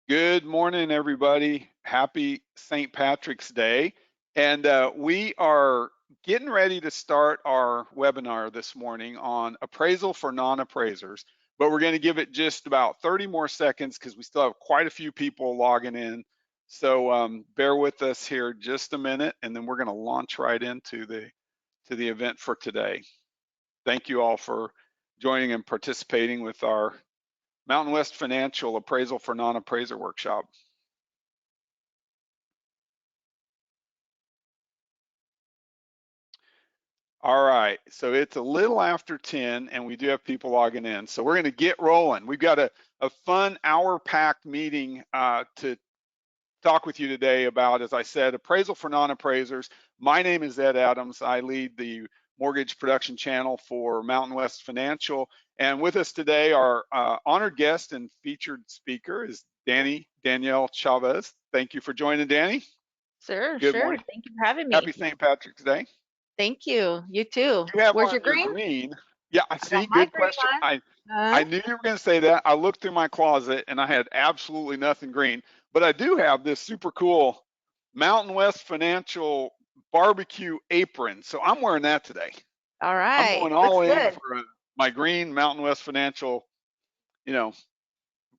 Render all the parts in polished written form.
Good morning, everybody. Happy St. Patrick's Day. And we are getting ready to start our webinar this morning on appraisal for non-appraisers, but we're going to give it just about 30 more seconds because we still have quite a few people logging in. So bear with us here just a minute, and then we're going to launch right into the event for today. Thank you all for joining and participating with our Mountain West Financial Appraisal for Non-Appraiser workshop. All right, so it's a little after 10 and we do have people logging in. So we're gonna get rolling. We've got a fun hour-packed meeting to talk with you today about, as I said, appraisal for non-appraisers. My name is Ed Adams. I lead the mortgage production channel for Mountain West Financial. And with us today, our honored guest and featured speaker is Danielle Chavez. Thank you for joining, Danny. Sure. Good morning. Thank you for having Happy me. St. Patrick's Day. Thank you. You too. You have Where's on your your green? green. Yeah, I I got see. my Good green question. I on. I knew you were going to say that. I looked through my closet and I had absolutely nothing green, but I do have this super cool Mountain West Financial barbecue apron. So I'm wearing that today. All I'm right. going Looks all in good. for my green Mountain West Financial, you know, You,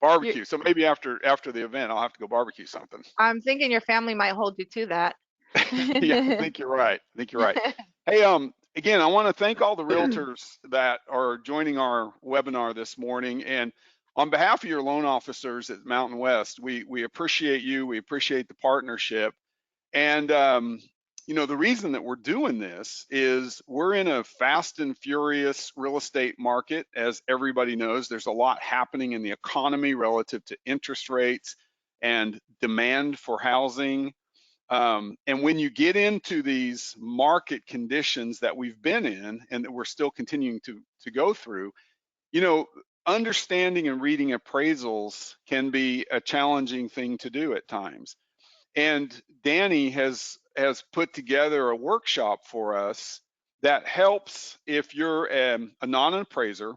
barbecue. So maybe after the event, I'll have to go barbecue something. I'm thinking your family might hold you to that. Yeah, I think you're right. I think you're right. Hey, again, I want to thank all the realtors that are joining our webinar this morning. And on behalf of your loan officers at Mountain West, we appreciate you. We appreciate the partnership. And you know, the reason that we're doing this is we're in a fast and furious real estate market. As everybody knows, there's a lot happening in the economy relative to interest rates and demand for housing. And when you get into these market conditions that we've been in and that we're still continuing to go through, you know, understanding and reading appraisals can be a challenging thing to do at times. And Danny has put together a workshop for us that helps if you're a non-appraiser,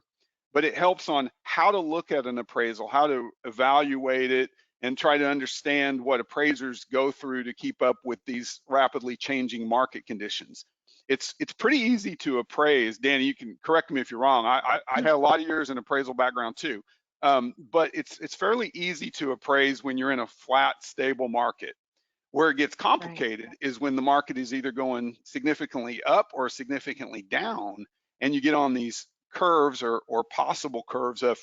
but it helps on how to look at an appraisal, how to evaluate it, and try to understand what appraisers go through to keep up with these rapidly changing market conditions. It's pretty easy to appraise. Danny, you can correct me if you're wrong. I had a lot of years in appraisal background too, but it's fairly easy to appraise when you're in a flat, stable market. Where it gets Right. complicated is when the market is either going significantly up or significantly down, and you get on these curves or possible curves of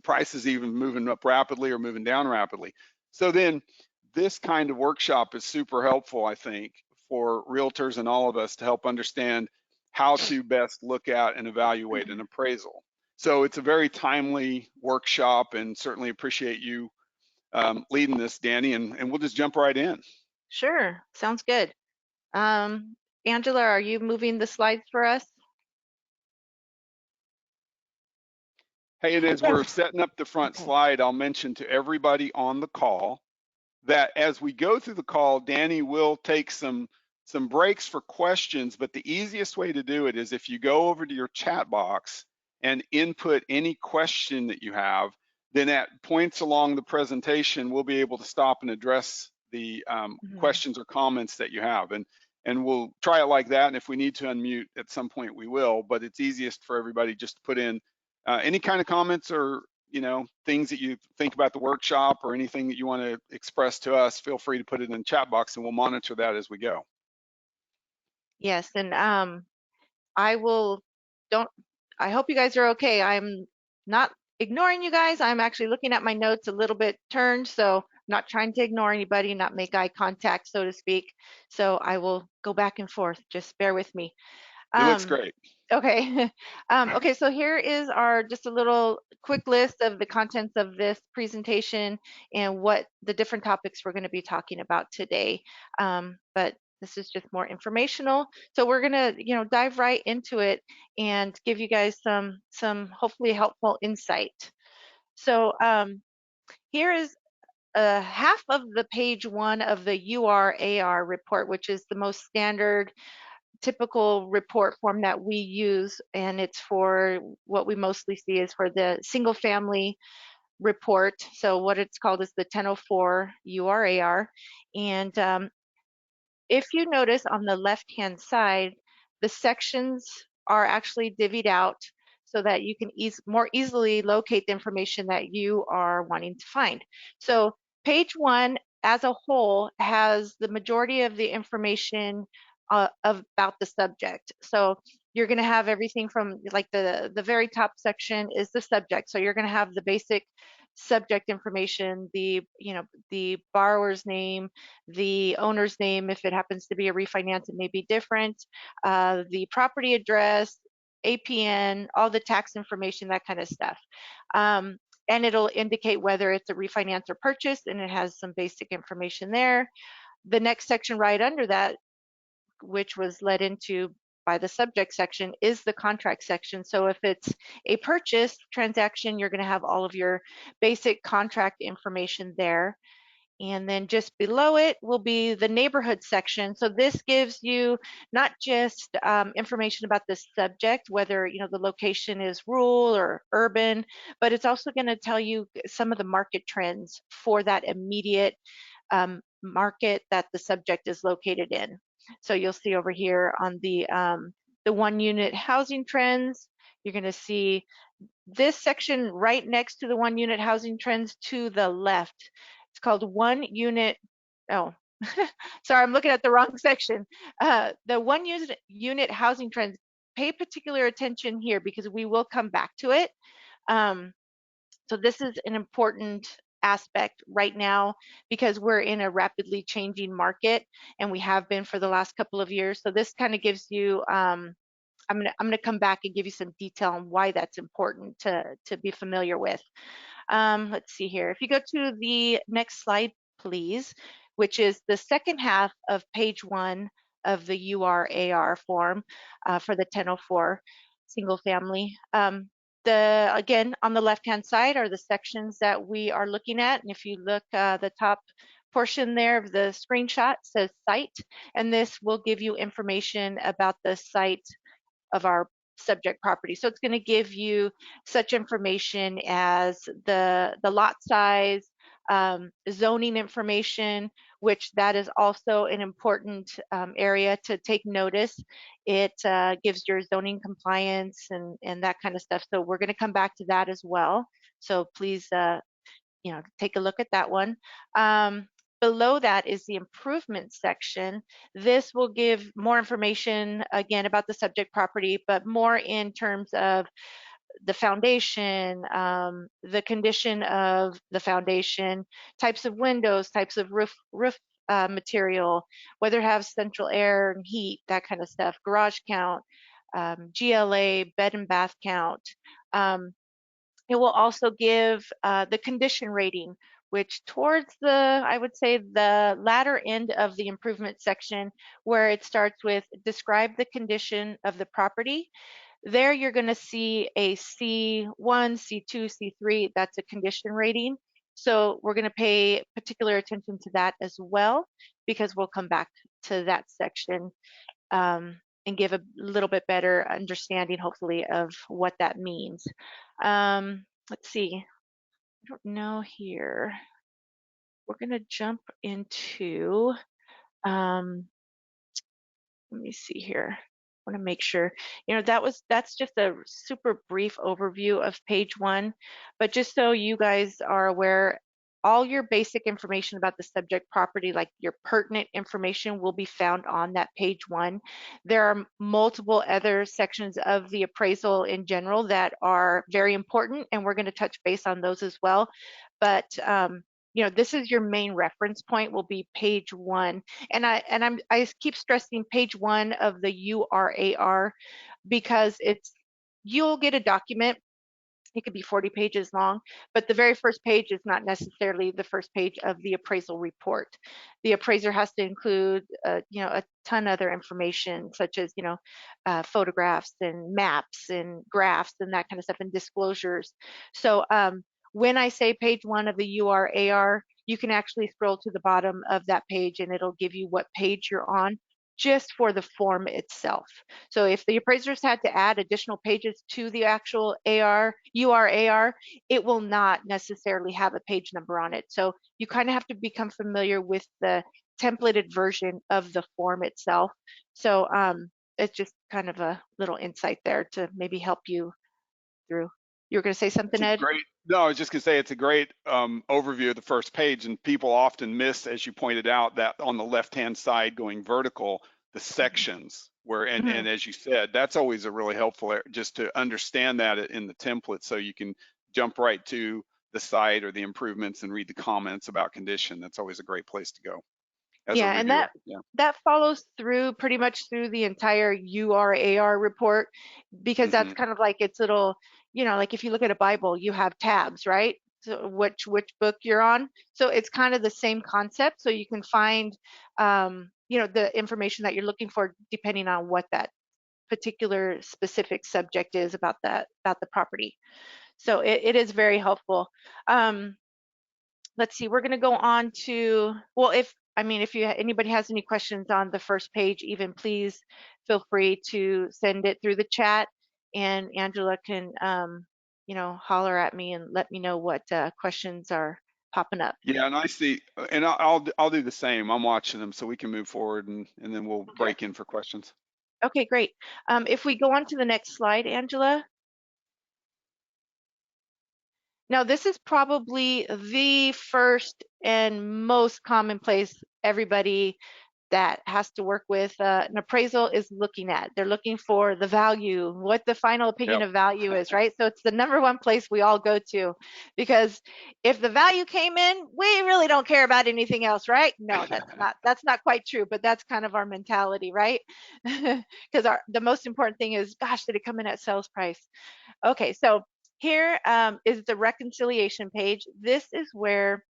prices even moving up rapidly or moving down rapidly. So then this kind of workshop is super helpful, I think, for realtors and all of us to help understand how to best look at and evaluate an appraisal. So it's a very timely workshop, and certainly appreciate you leading this, Danny, and we'll just jump right in. Sure. Sounds good. Angela, are you moving the slides for us? Hey, and as we're setting up the front Okay. slide, I'll mention to everybody on the call that as we go through the call, Danny will take some breaks for questions, but the easiest way to do it is if you go over to your chat box and input any question that you have, then at points along the presentation, we'll be able to stop and address the Mhm. questions or comments that you have. And we'll try it like that. And if we need to unmute at some point, we will, but it's easiest for everybody just to put in any kind of comments or things that you think about the workshop or anything that you want to express to us. Feel free to put it in the chat box and we'll monitor that as we go. Yes, and I will don't I hope you guys are okay. I'm not ignoring you guys. I'm actually looking at my notes a little bit turned, so I'm not trying to ignore anybody, not make eye contact, so to speak. So I will go back and forth. Just bear with me. It looks Um, great. okay. Okay, so here is our just a little quick list of the contents of this presentation and what the different topics we're going to be talking about today. But this is just more informational. So we're gonna, dive right into it and give you guys some hopefully helpful insight. So here is half of the page one of the URAR report, which is the most standard typical report form that we use, and it's for what we mostly see is for the single family report. So what it's called is the 1004 URAR. And if you notice on the left-hand side, the sections are actually divvied out so that you can more easily locate the information that you are wanting to find. So page one as a whole has the majority of the information about the subject. So you're going to have everything from like the very top section is the subject. So you're going to have the basic subject information, the borrower's name, the owner's name. If it happens to be a refinance, it may be different. The property address, APN, all the tax information, that kind of stuff. And it'll indicate whether it's a refinance or purchase, and it has some basic information there. The next section right under that, which was led into by the subject section, is the contract section. So if it's a purchase transaction, you're going to have all of your basic contract information there. And then just below it will be the neighborhood section. So this gives you not just information about the subject, whether the location is rural or urban, but it's also going to tell you some of the market trends for that immediate market that the subject is located in. So you'll see over here on the one unit housing trends, you're going to see this section right next to the one unit housing trends to the left. It's called one unit. Oh, sorry, I'm looking at the wrong section. The one unit housing trends, pay particular attention here because we will come back to it. So this is an important aspect right now because we're in a rapidly changing market, and we have been for the last couple of years. So this kind of gives you I'm gonna come back and give you some detail on why that's important to be familiar with. Let's see here. If you go to the next slide, please, which is the second half of page one of the URAR form for the 1004 single family. Again, on the left-hand side are the sections that we are looking at. And if you look, the top portion there of the screenshot says site, and this will give you information about the site of our subject property. So it's going to give you such information as the lot size, zoning information, which that is also an important area to take notice. It gives your zoning compliance and that kind of stuff. So we're going to come back to that as well. So please, take a look at that one. Below that is the improvement section. This will give more information, again, about the subject property, but more in terms of the foundation, the condition of the foundation, types of windows, types of roof material, whether it has central air and heat, that kind of stuff, garage count, GLA, bed and bath count. It will also give the condition rating, which towards I would say, the latter end of the improvement section, where it starts with describe the condition of the property. There you're going to see a C1, C2, C3, that's a condition rating. So we're going to pay particular attention to that as well, because we'll come back to that section and give a little bit better understanding, hopefully, of what that means. Let's see, I don't know here. We're going to jump into, let me see here. I want to make sure, that's just a super brief overview of page one, but just so you guys are aware, all your basic information about the subject property, like your pertinent information, will be found on that page one. There are multiple other sections of the appraisal in general that are very important, and we're going to touch base on those as well. But this is your main reference point, will be page one. And I keep stressing page one of the URAR because you'll get a document. It could be 40 pages long, but the very first page is not necessarily the first page of the appraisal report. The appraiser has to include, a ton of other information, such as, photographs and maps and graphs and that kind of stuff, and disclosures. So when I say page one of the URAR, you can actually scroll to the bottom of that page and it'll give you what page you're on. just for the form itself. So if the appraisers had to add additional pages to the actual URAR, it will not necessarily have a page number on it. So you kind of have to become familiar with the templated version of the form itself. So it's just kind of a little insight there to maybe help you through. You were going to say something, It's a Ed? great, no, I was just gonna say it's a great overview of the first page, and people often miss, as you pointed out, that on the left-hand side going vertical, the sections where, and Mhm. as you said, that's always a really helpful, just to understand that in the template, so you can jump right to the site or the improvements and read the comments about condition. That's always a great place to go as a Yeah, and reviewer. Yeah. that follows through pretty much through the entire URAR report, because that's Hmm. kind of like its little, like if you look at a Bible, you have tabs, right? So which book you're on. So it's kind of the same concept. So you can find, the information that you're looking for depending on what that particular specific subject is about the property. So it is very helpful. Um, let's see, we're going to go on to, well, if anybody has any questions on the first page, even please feel free to send it through the chat, and Angela can, holler at me and let me know what questions are popping up. Yeah, and I see, and I'll do the same. I'm watching them, so we can move forward, and then we'll Okay. break in for questions. Okay, great. If we go on to the next slide, Angela. Now, this is probably the first and most common place everybody that has to work with an appraisal is looking at. They're looking for the value, what the final opinion Yep. of value is, right? So it's the number one place we all go to, because if the value came in, we really don't care about anything else, right? No, that's not quite true, but that's kind of our mentality, right? Because the most important thing is, gosh, did it come in at sales price? Okay, so here is the reconciliation page. This is where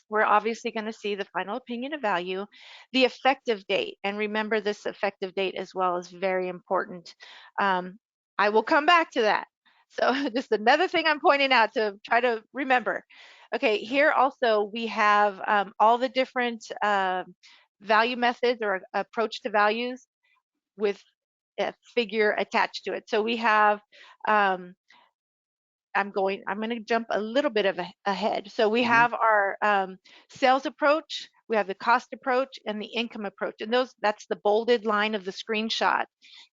we're obviously going to see the final opinion of value, the effective date, and remember this effective date as well is very important. Um, I will come back to that. So just another thing I'm pointing out to try to remember. Okay, Yep. here also we have all the different value methods or approach to values with a figure attached to it. So we have um, I'm going to jump a little bit ahead. So we Hmm. have our sales approach, we have the cost approach, and the income approach. And that's the bolded line of the screenshot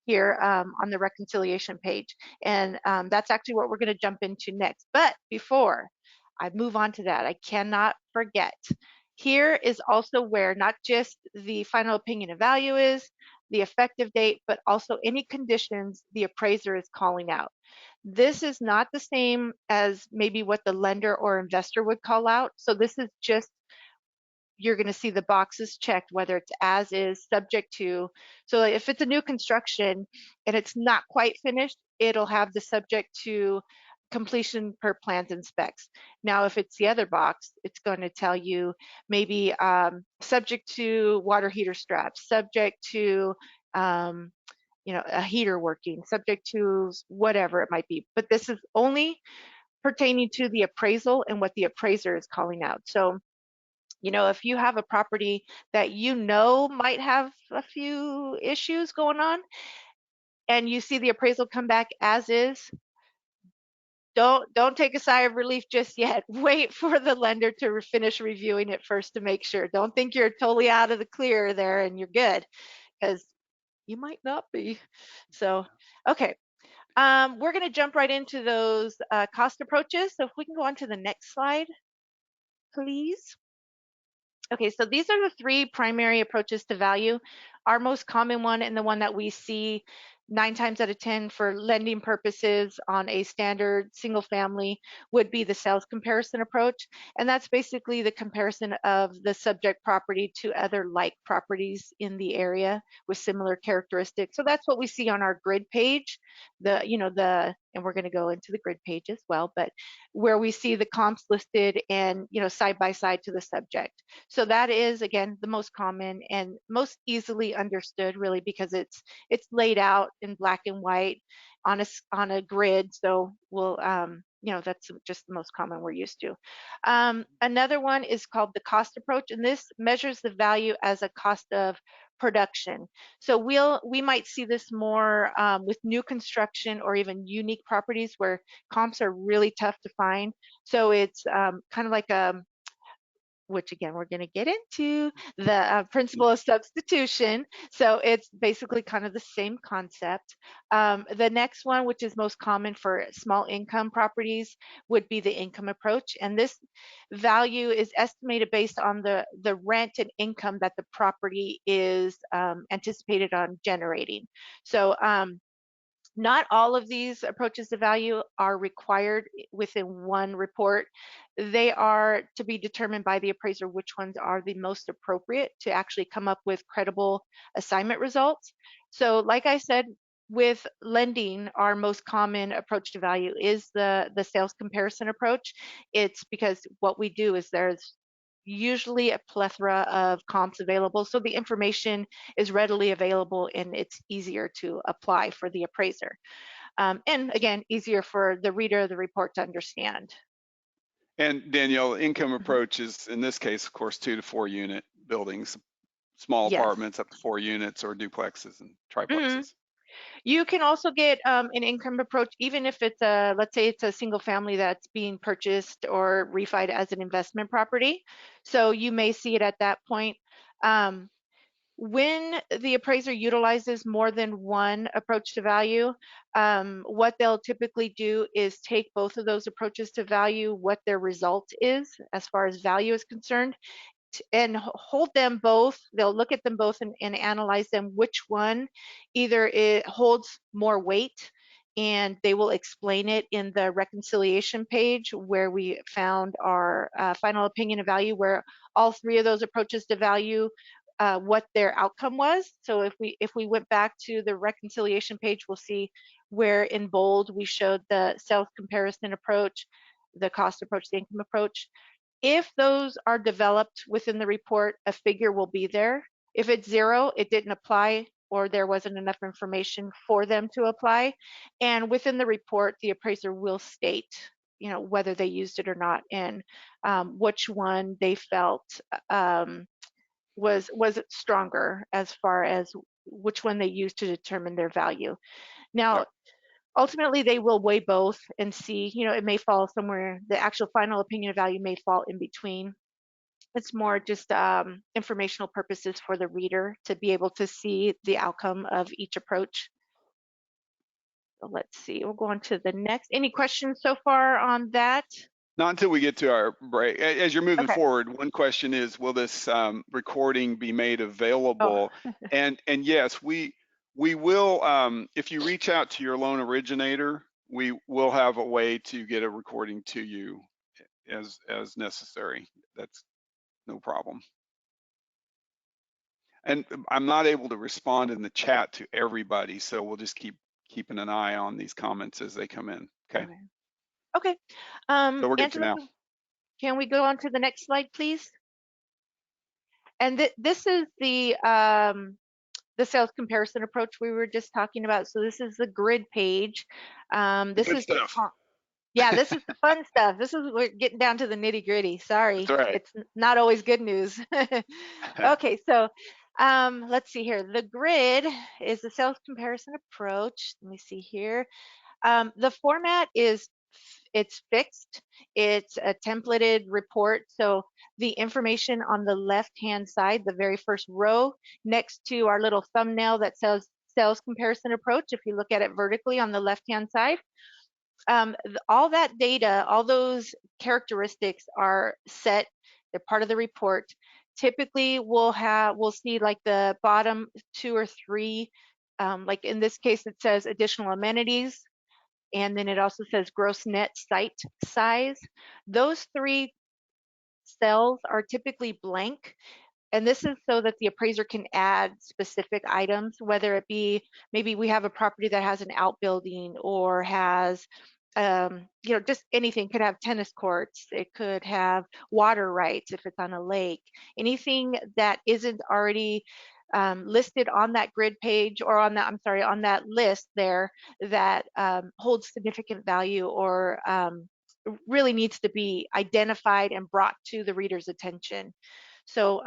here on the reconciliation page. And that's actually what we're going to jump into next. But before I move on to that, I cannot forget. Here is also where not just the final opinion of value is, the effective date, but also any conditions the appraiser is calling out. This is not the same as maybe what the lender or investor would call out. So this is just, you're going to see the boxes checked, whether it's as is, subject to. So if it's a new construction and it's not quite finished, it'll have the subject to completion per plans and specs. Now, if it's the other box, it's going to tell you maybe subject to water heater straps, subject to a heater working, subject to whatever it might be. But this is only pertaining to the appraisal and what the appraiser is calling out. So, if you have a property that might have a few issues going on, and you see the appraisal come back as is, don't take a sigh of relief just yet. Wait for the lender to finish reviewing it first to make sure. Don't think you're totally out of the clear there and you're good, because you might not be. So, okay. We're going to jump right into those cost approaches. So if we can go on to the next slide, please. Okay, so these are the three primary approaches to value. Our most common one, and the one that we see 9 times out of 10 for lending purposes on a standard single family, would be the sales comparison approach. And that's basically the comparison of the subject property to other like properties in the area with similar characteristics. So that's what we see on our grid page. And we're going to go into the grid page as well, but where we see the comps listed and, side by side to the subject. So that is, again, the most common and most easily understood, really, because it's laid out in black and white on a grid. So that's just the most common we're used to. Another one is called the cost approach, and this measures the value as a cost of production. So we might see this more with new construction or even unique properties where comps are really tough to find. So it's kind of like a, which again we're going to get into, the principle of substitution. So it's basically kind of the same concept. The next one, which is most common for small income properties, would be the income approach. And this value is estimated based on the rent and income that the property is anticipated on generating. So not all of these approaches to value are required within one report. They are to be determined by the appraiser which ones are the most appropriate to actually come up with credible assignment results. So like I said, with lending, our most common approach to value is the sales comparison approach. It's because what we do is there's usually a plethora of comps available, so the information is readily available and it's easier to apply for the appraiser. And again, easier for the reader of the report to understand. And Danielle, income Mhm. approach is in this case, of course, 2 to 4 unit buildings, small Yes. apartments up to 4 units, or duplexes and Mhm. triplexes. You can also get an income approach, even if it's a, let's say it's a single family that's being purchased or refied as an investment property. So you may see it at that point. Um, when the appraiser utilizes more than one approach to value, what they'll typically do is take both of those approaches to value, what their result is as far as value is concerned, and hold them both. They'll look at them both and analyze them, which one either it holds more weight, and they will explain it in the reconciliation page where we found our final opinion of value, where all three of those approaches to value what their outcome was. So if we went back to the reconciliation page, we'll see where in bold we showed the sales comparison approach, the cost approach, the income approach. If those are developed within the report, a figure will be there. If it's zero, it didn't apply or there wasn't enough information for them to apply. And within the report, the appraiser will state, whether they used it or not, and which one they felt was stronger as far as which one they used to determine their value. Now, Yep. ultimately they will weigh both and see, it may fall somewhere, the actual final opinion of value may fall in between. It's more just informational purposes for the reader to be able to see the outcome of each approach. So let's see, we'll go on to the next. Any questions so far on that? Not until we get to our break. As you're moving Okay. forward, one question is, will this recording be made Oh, available? And yes, we will. If you reach out to your loan originator, we will have a way to get a recording to you as necessary. That's no problem. And I'm not able to respond in the chat to everybody, so we'll just keep keeping an eye on these comments as they come in. Okay. okay. Okay. So we're good for Angela, now. can we go on to the next slide, please? And this is the sales comparison approach we were just talking about. So this is the grid page. The This good is the stuff. yeah, this is the fun stuff. This is we're getting down to the nitty gritty. That's Sorry, right. it's not always good news. Okay, so let's see here. The grid is the sales comparison approach. Let me see here. The format is it's fixed. It's a templated report. So the information on the left-hand side, the very first row, next to our little thumbnail that says sales comparison approach, if you look at it vertically on the left-hand side, all that data, all those characteristics are set. They're part of the report. Typically, we'll see like the bottom two or three. Like in this case, it says additional amenities, and then it also says gross net site size. Those three cells are typically blank, and this is so that the appraiser can add specific items, whether it be maybe we have a property that has an outbuilding or has, just anything. Could have tennis courts. It could have water rights if it's on a lake. Anything that isn't already listed on that grid page or on that, I'm sorry, on that list there that holds significant value or really needs to be identified and brought to the reader's attention. So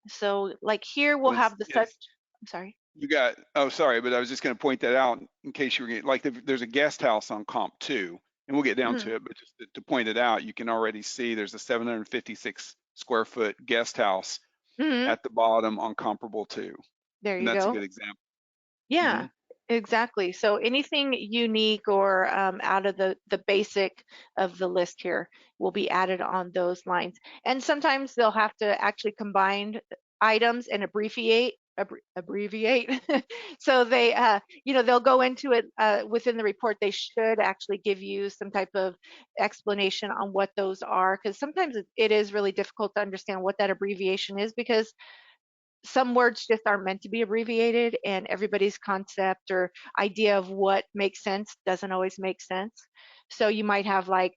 So like here we'll Well, have the it's I'm sorry. you got, oh, sorry, but I was just going to point that out in case you were getting, like, there's a guest house on comp two, and we'll get down Mhm. to it, but just to point it out, you can already see there's a 756 square foot guest house Mhm. at the bottom on comparable two, There and you that's a go. good example. Yeah, Hmm. exactly. So anything unique or out of the basic of the list here will be added on those lines. And sometimes they'll have to actually combine items and abbreviate. So they, they'll go into it within the report. They should actually give you some type of explanation on what those are, because sometimes it is really difficult to understand what that abbreviation is because some words just aren't meant to be abbreviated, and everybody's concept or idea of what makes sense doesn't always make sense. So you might have like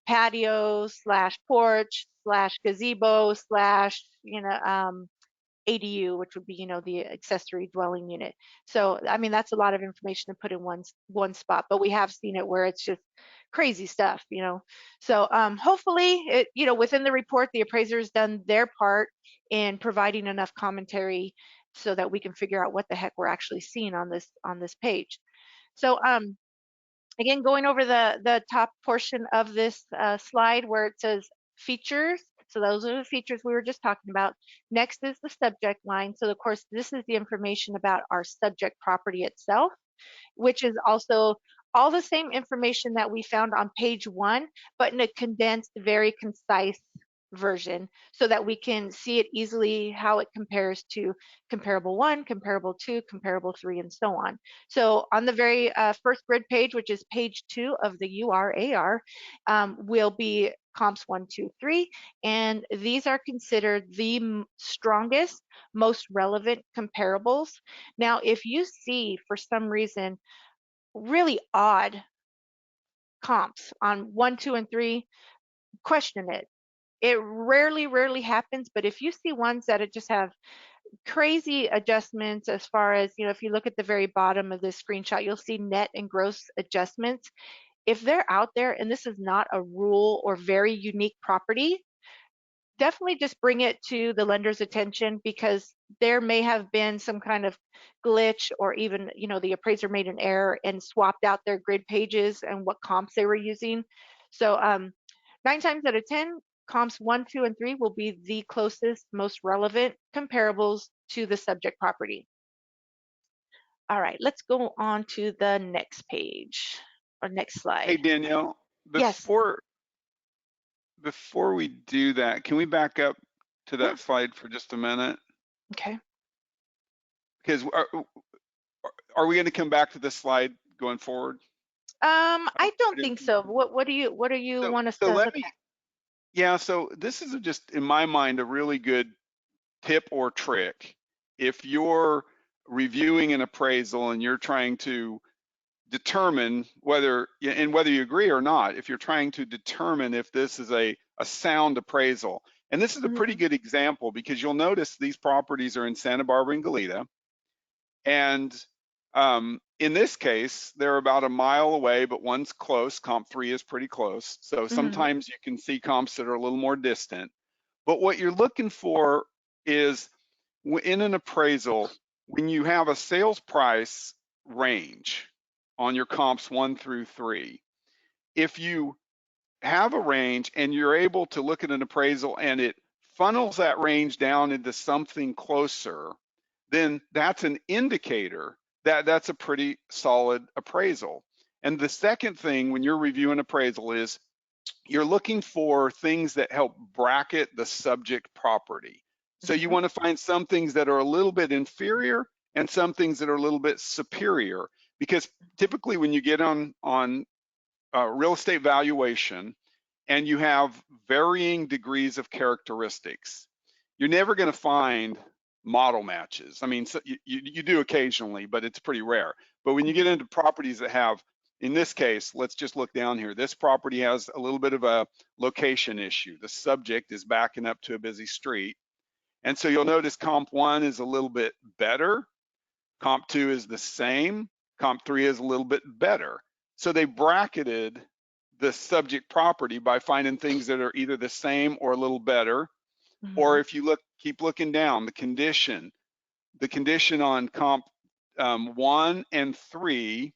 patio slash porch slash gazebo slash ADU, which would be, the accessory dwelling unit. So, I mean, that's a lot of information to put in one spot, but we have seen it where it's just crazy stuff. So, hopefully, within the report, the appraiser's done their part in providing enough commentary so that we can figure out what the heck we're actually seeing on this page. So, again, going over the top portion of this slide where it says features. So those are the features we were just talking about. Next is the subject line. So of course, this is the information about our subject property itself, which is also all the same information that we found on page one, but in a condensed, very concise version so that we can see it easily how it compares to comparable one, comparable two, comparable three, and so on. So on the very first grid page, which is page 2 of the URAR, will be comps 1, 2, 3, and these are considered the strongest, most relevant comparables. Now, if you see for some reason really odd comps on 1, 2, and 3, question it. It rarely happens, but if you see ones that just have crazy adjustments as far as, if you look at the very bottom of this screenshot, you'll see net and gross adjustments. If they're out there and this is not a rule or very unique property, definitely just bring it to the lender's attention because there may have been some kind of glitch or even, the appraiser made an error and swapped out their grid pages and what comps they were using. So 9 times out of 10, comps 1, 2, and 3 will be the closest, most relevant comparables to the subject property. All right, let's go on to the next page or next Hey, slide. Danielle, Yes. before we do that, can we back up to Yeah. that slide for just a minute? Okay. Because are we going to come back to this slide going forward? I I don't didn't think think so. so. What do you want us So to let look me, at? yeah, so this is just, in my mind, a really good tip or trick. If you're reviewing an appraisal and you're trying to determine whether, and whether you agree or not, if you're trying to determine if this is a sound appraisal. And this is a pretty Mhm. good example because you'll notice these properties are in Santa Barbara and Goleta. And in this case, they're about a mile away, but one's close. Comp 3 is pretty close. So Mhm. sometimes you can see comps that are a little more distant. But what you're looking for is in an appraisal, when you have a sales price range on your comps 1 through 3, if you have a range and you're able to look at an appraisal and it funnels that range down into something closer, then that's an indicator that that's a pretty solid appraisal. And the second thing when you're reviewing appraisal is you're looking for things that help bracket the subject property. So you Mhm. want to find some things that are a little bit inferior and some things that are a little bit superior, because typically when you get on real estate valuation and you have varying degrees of characteristics, you're never going to find model matches. I mean, so you do occasionally, but it's pretty rare. But when you get into properties that have, in this case, let's just look down here. This property has a little bit of a location issue. The subject is backing up to a busy street. And so you'll notice comp 1 is a little bit better. Comp 2 is the same. Comp 3 is a little bit better. So they bracketed the subject property by finding things that are either the same or a little better. Or Mhm. if you keep looking down, the condition on comp 1 and 3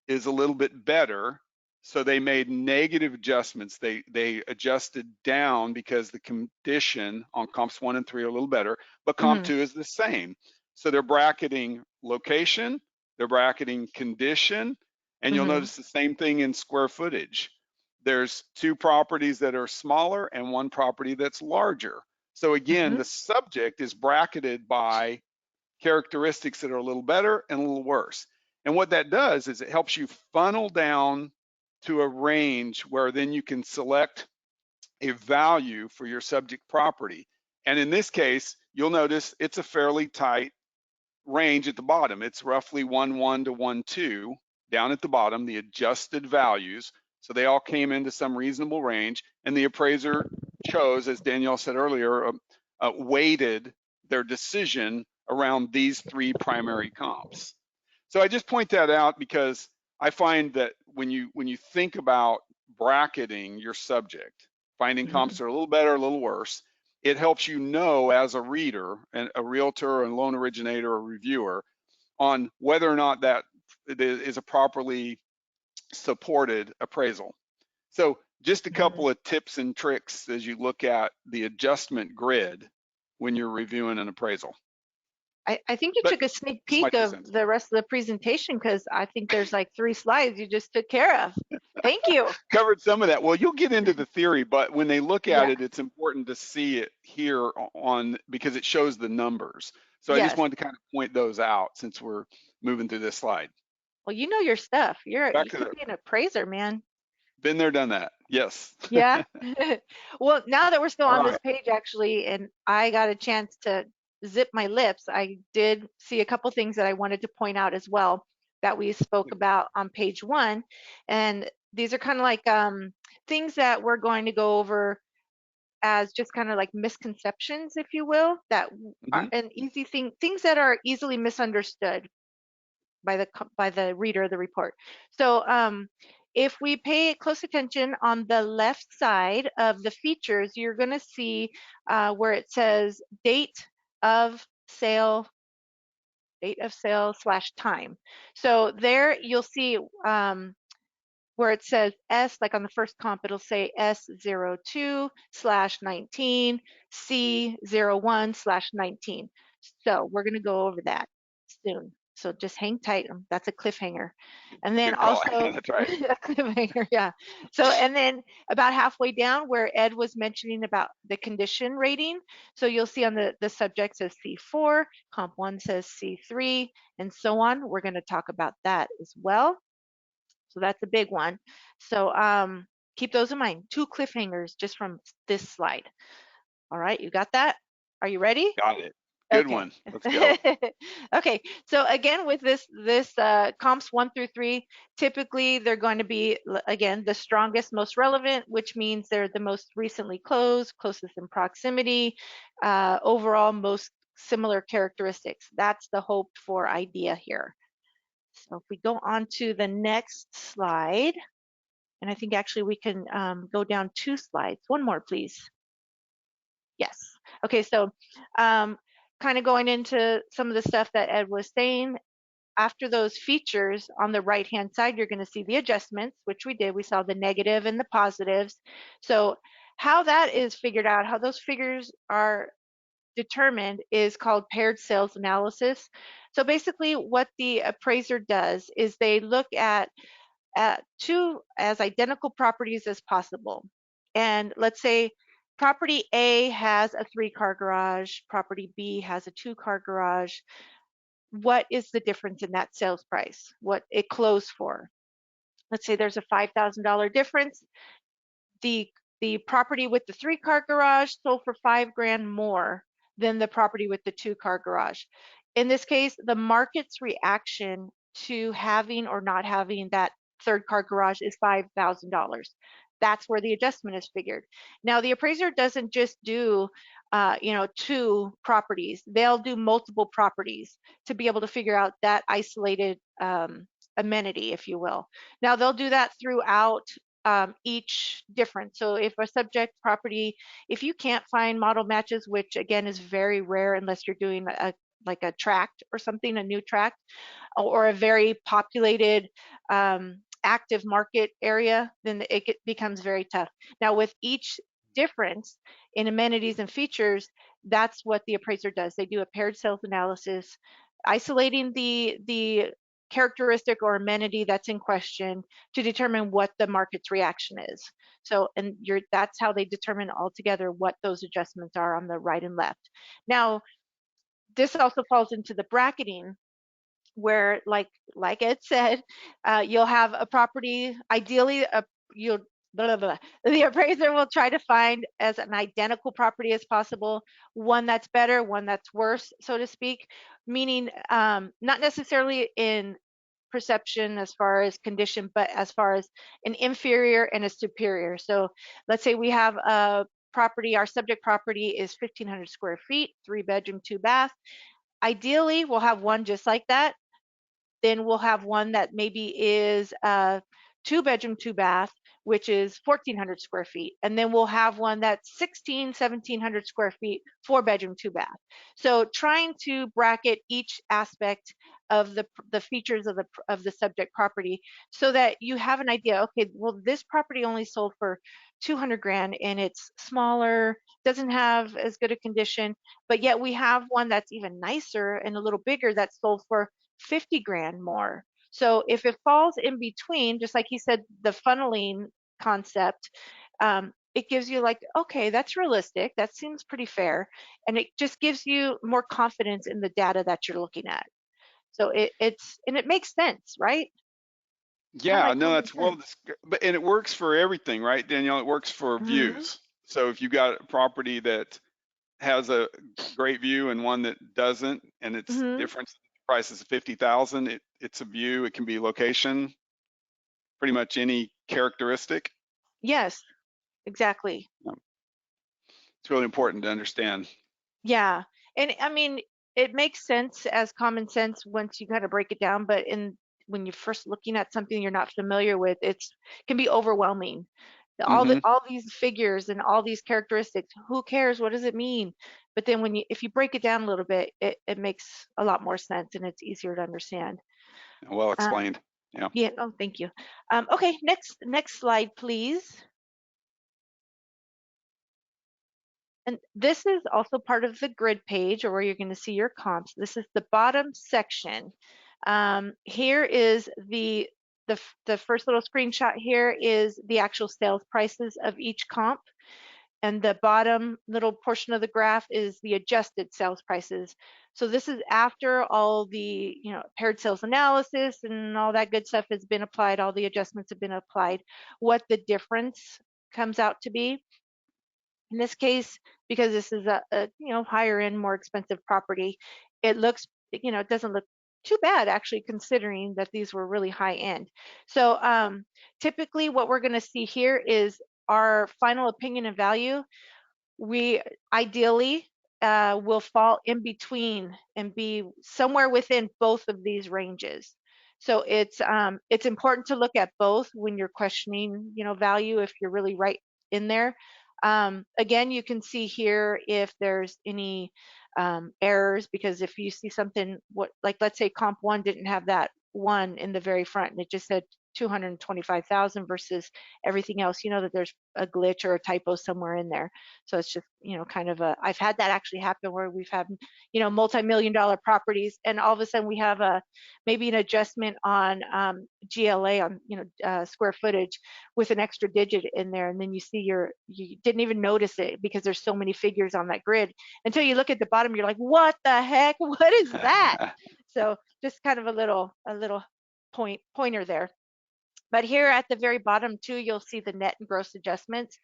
is a little bit better. So they made negative adjustments. They adjusted down because the condition on comps 1 and 3 are a little better, but comp Mhm. 2 is the same. So they're bracketing location, they're bracketing condition, and you'll Mhm. notice the same thing in square footage. There's 2 properties that are smaller and 1 property that's larger. So again, Mhm. the subject is bracketed by characteristics that are a little better and a little worse. And what that does is it helps you funnel down to a range where then you can select a value for your subject property. And in this case, you'll notice it's a fairly tight range at the bottom. It's roughly 1.1 to 1.2 down at the bottom, the adjusted values. So they all came into some reasonable range. And the appraiser chose, as Danielle said earlier, weighted their decision around these 3 primary comps. So I just point that out because I find that when you think about bracketing your subject, finding comps Mhm. that are a little better, a little worse, it helps you know as a reader and a realtor and loan originator or reviewer on whether or not that is a properly supported appraisal. So just a Mhm. couple of tips and tricks as you look at the adjustment grid when you're reviewing an appraisal. I think you But took a sneak that's my peek two of cents. the rest of the presentation because I think there's like 3 slides you just took care of. Thank you. Covered some of that. Well, you'll get into the theory, but when they look at Yeah. it, it's important to see it here on because it shows the numbers. So I just Yes. wanted to kind of point those out since we're moving through this slide. Well, you know your stuff. Back You to could the be an appraiser, man. been there, done that. Yes. Yeah. Well, now that we're still All on this right. page, actually, and I got a chance to zip my lips, I did see a couple things that I wanted to point out as well that we spoke about on page 1. And these are kind of like things that we're going to go over as just kind of like misconceptions, if you will, that are Hmm. an easy thing, things that are easily misunderstood by the reader of the report. So if we pay close attention on the left side of the features, you're going to see where it says of sale date of sale slash time. So there you'll see where it says S, like on the first comp, it'll say S02/19, C01/19. So we're going to go over that soon. So just hang tight. That's a cliffhanger. And then Good call. also That's right. a cliffhanger, yeah. So, and then about halfway down where Ed was mentioning about the condition rating. So you'll see on the subject says C4, comp 1 says C3, and so on. We're going to talk about that as well. So that's a big one. So keep those in mind. 2 cliffhangers just from this slide. All right, you got that? Are you ready? Got it. Good Okay. one. Let's go. Okay. So again, with this comps 1 through 3, typically they're going to be again the strongest, most relevant, which means they're the most recently closed, closest in proximity, overall most similar characteristics. That's the hoped for idea here. So if we go on to the next slide, and I think actually we can go down 2 slides. One more, please. Yes. Okay, so kind of going into some of the stuff that Ed was saying, after those features on the right-hand side, you're going to see the adjustments, which we did. We saw the negative and the positives. So how that is figured out, how those figures are determined is called paired sales analysis. So basically what the appraiser does is they look at 2 as identical properties as possible. And let's say property A has a 3-car garage, property B has a 2-car garage. What is the difference in that sales price? What it closed for? Let's say there's a $5,000 difference. The the property with the 3-car garage sold for 5 grand more than the property with the 2-car garage. In this case, the market's reaction to having or not having that 3rd-car garage is $5,000. That's where the adjustment is figured. Now, the appraiser doesn't just do, 2 properties. They'll do multiple properties to be able to figure out that isolated amenity, if you will. Now, they'll do that throughout each difference. So if a subject property, if you can't find model matches, which again is very rare unless you're doing like a tract or something, a new tract, or a very populated active market area, then it becomes very tough. Now with each difference in amenities and features, that's what the appraiser does. They do a paired sales analysis, isolating the characteristic or amenity that's in question to determine what the market's reaction is. So, and that's how they determine altogether what those adjustments are on the right and left. Now, this also falls into the bracketing where like Ed said, you'll have a property, ideally you'll blah, blah, blah. The appraiser will try to find as an identical property as possible, one that's better, one that's worse, so to speak, meaning not necessarily in perception as far as condition, but as far as an inferior and a superior. So let's say we have a property, our subject property is 1,500 square feet, 3-bedroom, 2-bath. Ideally, we'll have one just like that. Then we'll have one that maybe is a 2-bedroom, 2-bath, which is 1,400 square feet. And then we'll have one that's 1,700 square feet, 4-bedroom, 2-bath. So trying to bracket each aspect of the features of the subject property so that you have an idea, okay, well, this property only sold for 200 grand and it's smaller, doesn't have as good a condition, but yet we have one that's even nicer and a little bigger that's sold for 50 grand more. So if it falls in between, just like he said, the funneling concept, it gives you like, okay, that's realistic. That seems pretty fair. And it just gives you more confidence in the data that you're looking at. So and it makes sense, right? Kind of Yeah, like no, common that's well, sense. but and it works for everything, right, Danielle? It works for Mm-hmm. views. So if you got a property that has a great view and one that doesn't, and it's Mm-hmm. difference price is 50,000, it's a view, it can be location, pretty much any characteristic. Yes, exactly. Um, It's really important to understand. Yeah. And I mean, it makes sense as common sense once you kind of break it down, but when you're first looking at something you're not familiar with, it's can be overwhelming. Hmm. All these figures and all these characteristics, who cares? What does it mean? But then if you break it down a little bit, it makes a lot more sense and it's easier to understand. Well Uh, explained. Yeah. yeah, oh, thank you. Okay, next slide, please. And this is also part of the grid page or where you're going to see your comps. This is the bottom section. Here is the first little screenshot here is the actual sales prices of each comp. And the bottom little portion of the graph is the adjusted sales prices. So this is after all the, paired sales analysis and all that good stuff has been applied, all the adjustments have been applied, what the difference comes out to be. In this case, because this is a higher end, more expensive property, it looks, it doesn't look too bad actually considering that these were really high end. So typically what we're going to see here is our final opinion and value. We ideally will fall in between and be somewhere within both of these ranges. So it's important to look at both when you're questioning, value if you're really right in there. Again, you can see here if there's any errors because if you see something like let's say comp one didn't have that one in the very front and it just said 225,000 versus everything else, you know that there's a glitch or a typo somewhere in there. So it's just, kind of I've had that actually happen where we've had, multi-million dollar properties and all of a sudden we have maybe an adjustment on GLA on, square footage with an extra digit in there. And then you see you didn't even notice it because there's so many figures on that grid until you look at the bottom, you're like, what the heck? What is that? So just kind of a little pointer there. But here at the very bottom too, you'll see the net and gross adjustments.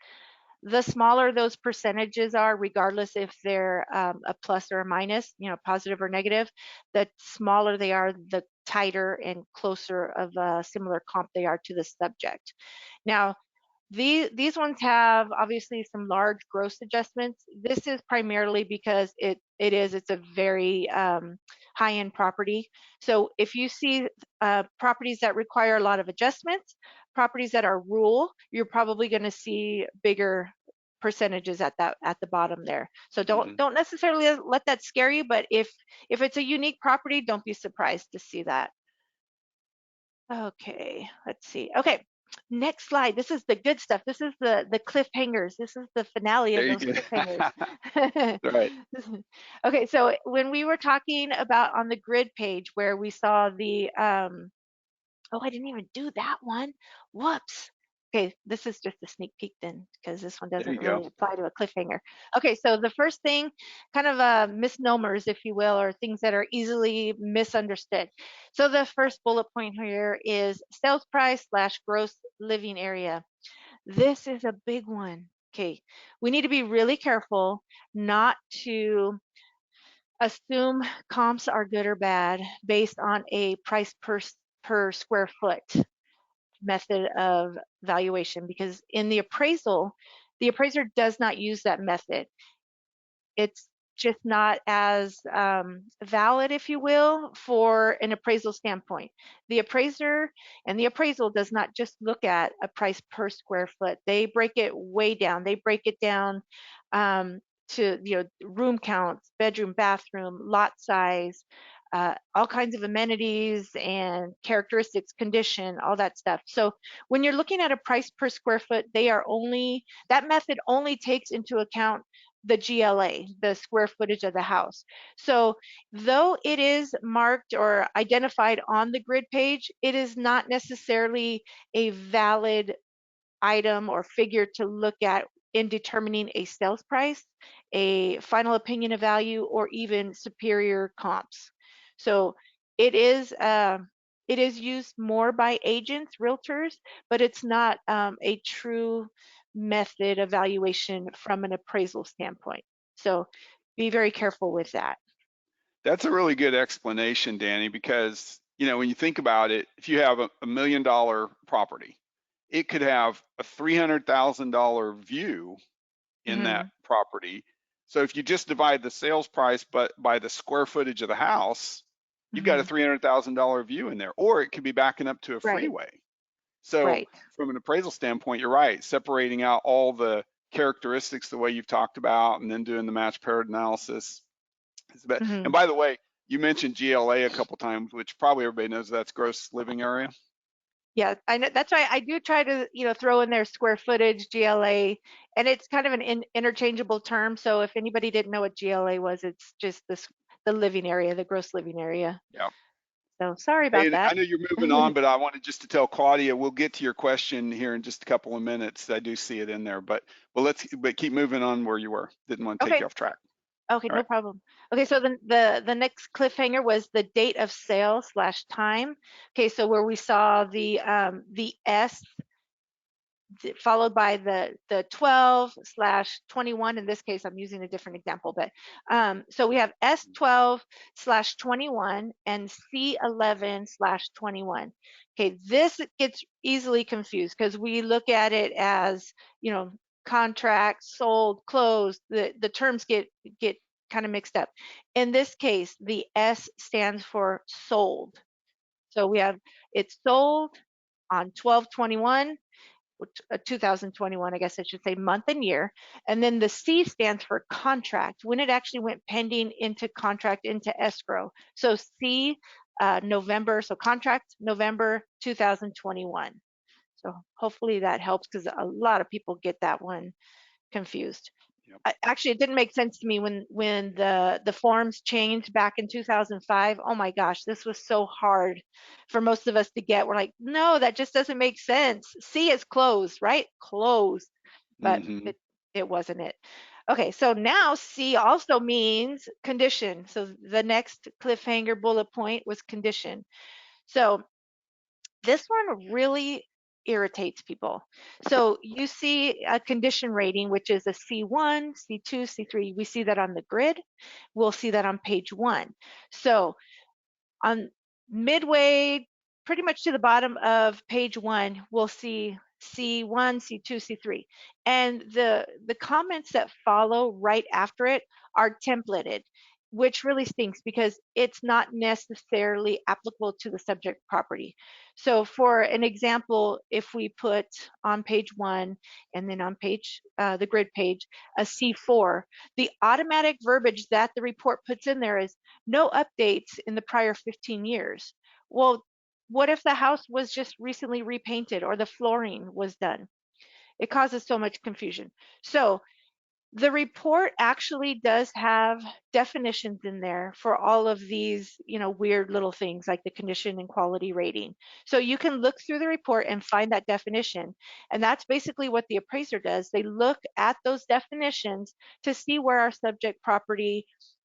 The smaller those percentages are, regardless if they're a plus or a minus, positive or negative, the smaller they are, the tighter and closer of a similar comp they are to the subject. Now, these ones have obviously some large gross adjustments. This is primarily because it's a very high-end property. So if you see properties that require a lot of adjustments, properties that are rural, you're probably going to see bigger percentages at the bottom there. So Hmm. don't necessarily let that scare you, but if it's a unique property, don't be surprised to see that. Okay, let's see. Okay, next slide. This is the good stuff. This is the cliffhangers. This is the finale of There you those go. cliffhangers. Right. Okay, so when we were talking about on the grid page where we saw the oh, I didn't even do that one. Whoops. Okay, this is just a sneak peek then, because this one There doesn't you go. really apply to a cliffhanger. Okay, so the first thing, kind of misnomers, if you will, or things that are easily misunderstood. So the first bullet point here is sales price slash gross living area. This is a big one. Okay, we need to be really careful not to assume comps are good or bad based on a price per square foot method of valuation, because in the appraiser does not use that method. It's just not as valid, if you will, for an appraisal standpoint. The appraiser and the appraisal does not just look at a price per square foot. They break it way down. They break it down to room counts, bedroom, bathroom, lot size, all kinds of amenities and characteristics, condition, all that stuff. So when you're looking at a price per square foot, that method only takes into account the GLA, the square footage of the house. So though it is marked or identified on the grid page, it is not necessarily a valid item or figure to look at in determining a sales price, a final opinion of value, or even superior comps. So it is used more by agents, realtors, but it's not a true method evaluation from an appraisal standpoint. So be very careful with that. That's a really good explanation, Danny, because when you think about it, if you have a $1 million property, it could have a $300,000 view in that Mhm. property. So if you just divide the sales price but by the square footage of the house, you've got a Mhm. $300,000 view in there, or it could be backing up to a Right. freeway. So Right. from an appraisal standpoint, you're right, separating out all the characteristics the way you've talked about and then doing the match paired analysis. And Mhm. by the way, you mentioned GLA a couple times, which probably everybody knows that's gross living area. Yeah, I know. That's why I do try to, throw in there square footage, GLA, and it's kind of an interchangeable term. So if anybody didn't know what GLA was, it's just the living area, the gross living area. Yeah. So sorry Hey, about and I that. know you're moving on, but I wanted just to tell Claudia, we'll get to your question here in just a couple of minutes. I do see it in there, but but keep moving on where you were. Didn't want to take Okay. you off track. Okay, All no right. problem. Okay, so the next cliffhanger was the date of sale slash time. Okay, so where we saw the S followed by the 12/21. In this case, I'm using a different example, but so we have S12/21 and C11/21. Okay, this gets easily confused because we look at it as, contract, sold, closed. The terms get kind of mixed up. In this case, the S stands for sold. So we have it's sold on 12/21, 2021, I guess I should say, month and year. And then the C stands for contract, when it actually went pending into contract into escrow. So C, November, so contract November 2021. So hopefully that helps because a lot of people get that one confused. Yep. Actually, it didn't make sense to me when the forms changed back in 2005. Oh my gosh, this was so hard for most of us to get. We're like, no, that just doesn't make sense. C is closed, right? Closed, but Mm-hmm. it wasn't it. Okay, so now C also means condition. So the next cliffhanger bullet point was condition. So this one really irritates people. So you see a condition rating, which is a C1, C2, C3. We see that on the grid. We'll see that on page 1. So on midway, pretty much to the bottom of page 1, we'll see C1, C2, C3. And the comments that follow right after it are templated. which really stinks because it's not necessarily applicable to the subject property. So for an example, if we put on page 1 and then on page, the grid page, a C4, the automatic verbiage that the report puts in there is no updates in the prior 15 years. Well, what if the house was just recently repainted or the flooring was done? It causes so much confusion. So the report actually does have definitions in there for all of these, weird little things like the condition and quality rating. So you can look through the report and find that definition. And that's basically what the appraiser does. They look at those definitions to see where our subject property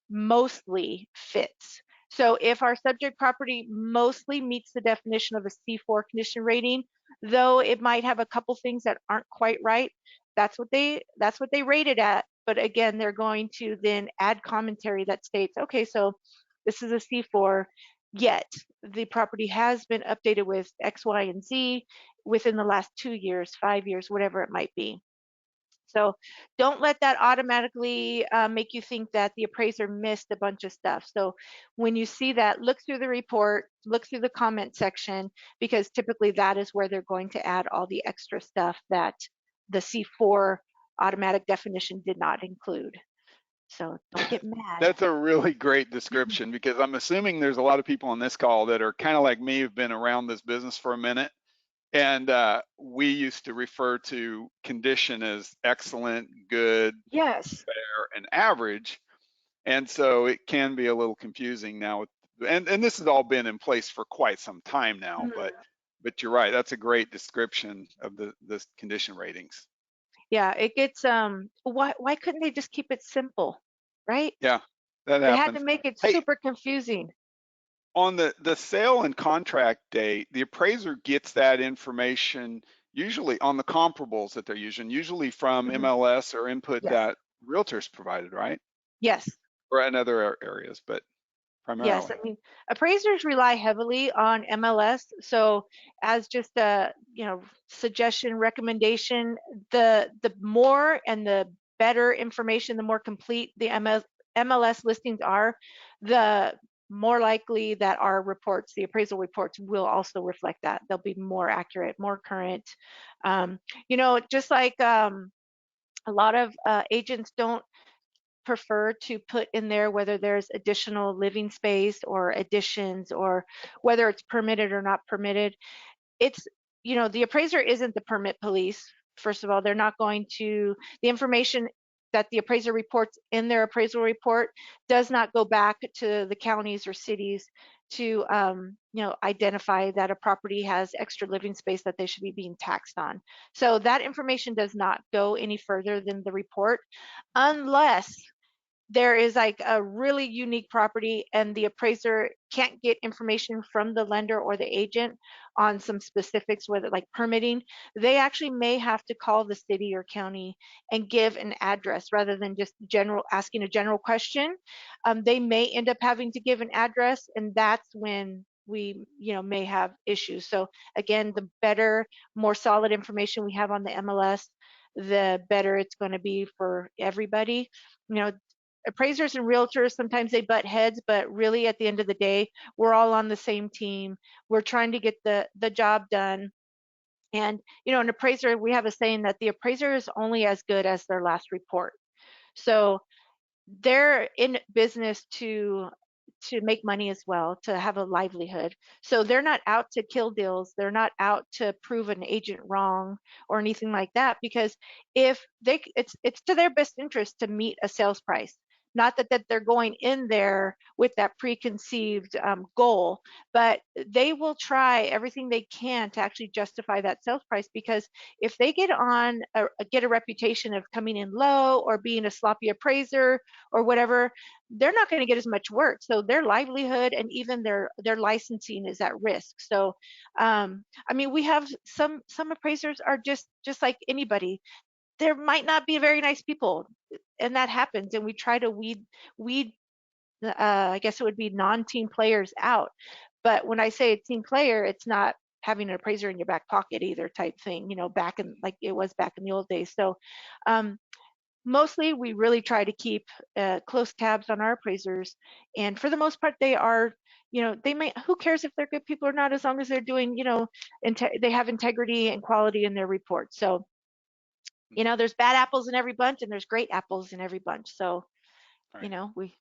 mostly fits. So if our subject property mostly meets the definition of a C4 condition rating, though it might have a couple things that aren't quite right, that's what they rate it at. But again, they're going to then add commentary that states, okay, so this is a C4, yet the property has been updated with X, Y, and Z within the last 2 years, 5 years, whatever it might be. So don't let that automatically make you think that the appraiser missed a bunch of stuff. So when you see that, look through the report, look through the comment section, because typically that is where they're going to add all the extra stuff that the C4 automatic definition did not include. So don't get mad. That's a really great description because I'm assuming there's a lot of people on this call that are kind of like me, who've been around this business for a minute. And we used to refer to condition as excellent, good, Yes. fair, and average. And so it can be a little confusing now. And this has all been in place for quite some time now, but Mhm. you're right. That's a great description of the condition ratings. Yeah, it gets why couldn't they just keep it simple, right? Yeah, that They had to happens. make it Hey, super confusing. on the sale and contract date, the appraiser gets that information usually on the comparables that they're using, usually from Mhm. MLS or input Yes. that realtors provided, right? Yes. Or in other areas, but Yes, I primarily. mean, appraisers rely heavily on MLS. So as just a, suggestion, recommendation, the more and the better information, the more complete the MLS listings are, the more likely that our reports, the appraisal reports, will also reflect that. They'll be more accurate, more current. Just like a lot of agents don't prefer to put in there whether there's additional living space or additions or whether it's permitted or not permitted. It's, the appraiser isn't the permit police. First of all, they're not going to, the information that the appraiser reports in their appraisal report does not go back to the counties or cities to, identify that a property has extra living space that they should be being taxed on. So that information does not go any further than the report unless there is like a really unique property and the appraiser can't get information from the lender or the agent on some specifics, whether like permitting, they actually may have to call the city or county and give an address rather than just general asking a general question. They may end up having to give an address, and that's when we may have issues. So again, the better, more solid information we have on the MLS, the better it's going to be for everybody. you know Appraisers and realtors, sometimes they butt heads, but really at the end of the day, we're all on the same team. We're trying to get the job done. And an appraiser, we have a saying that the appraiser is only as good as their last report. So they're in business to make money as well, to have a livelihood. So they're not out to kill deals. They're not out to prove an agent wrong or anything like that, because if they it's to their best interest to meet a sales price. Not that they're going in there with that preconceived goal, but they will try everything they can to actually justify that sales price, because if they get a reputation of coming in low or being a sloppy appraiser or whatever, they're not going to get as much work. So their livelihood and even their licensing is at risk. So I mean, we have some appraisers are just like anybody. There might not be very nice people, and that happens. And we try to weed I guess it would be non-team players out. But when I say a team player, it's not having an appraiser in your back pocket either type thing, back in like it was back in the old days. So um, mostly we really try to keep close tabs on our appraisers, and for the most part they are, they may, who cares if they're good people or not, as long as they're doing, they have integrity and quality in their reports. So there's bad apples in every bunch and there's great apples in every bunch. So Right. we,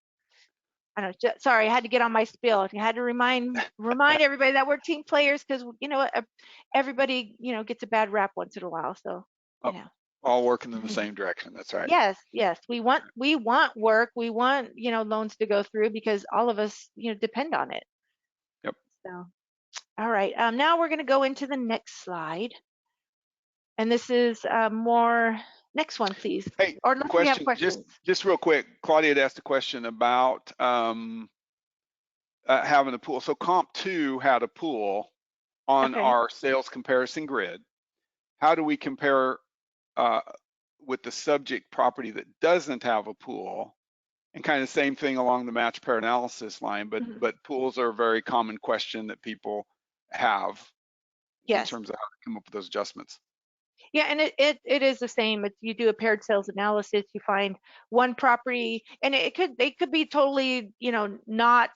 I don't know, sorry, I had to get on my spiel. I had to remind everybody that we're team players, because everybody gets a bad rap once in a while. So Oh, all working in the same direction. That's right. yes, yes, we want work, we want loans to go through, because all of us depend on it. Yep. So all right, now we're going to go into the next slide, and this is more, next one please, Hey, or unless we have question, questions. just real quick. Claudia had asked a question about having a pool. So comp 2 had a pool on Okay. our sales comparison grid. How do we compare uh, with the subject property that doesn't have a pool? And kind of same thing along the match pair analysis line, Mhm. but pools are a very common question that people have in Yes. terms of how to come up with those adjustments. Yeah, and it is the same. You do a paired sales analysis, you find one property, and they could be totally, not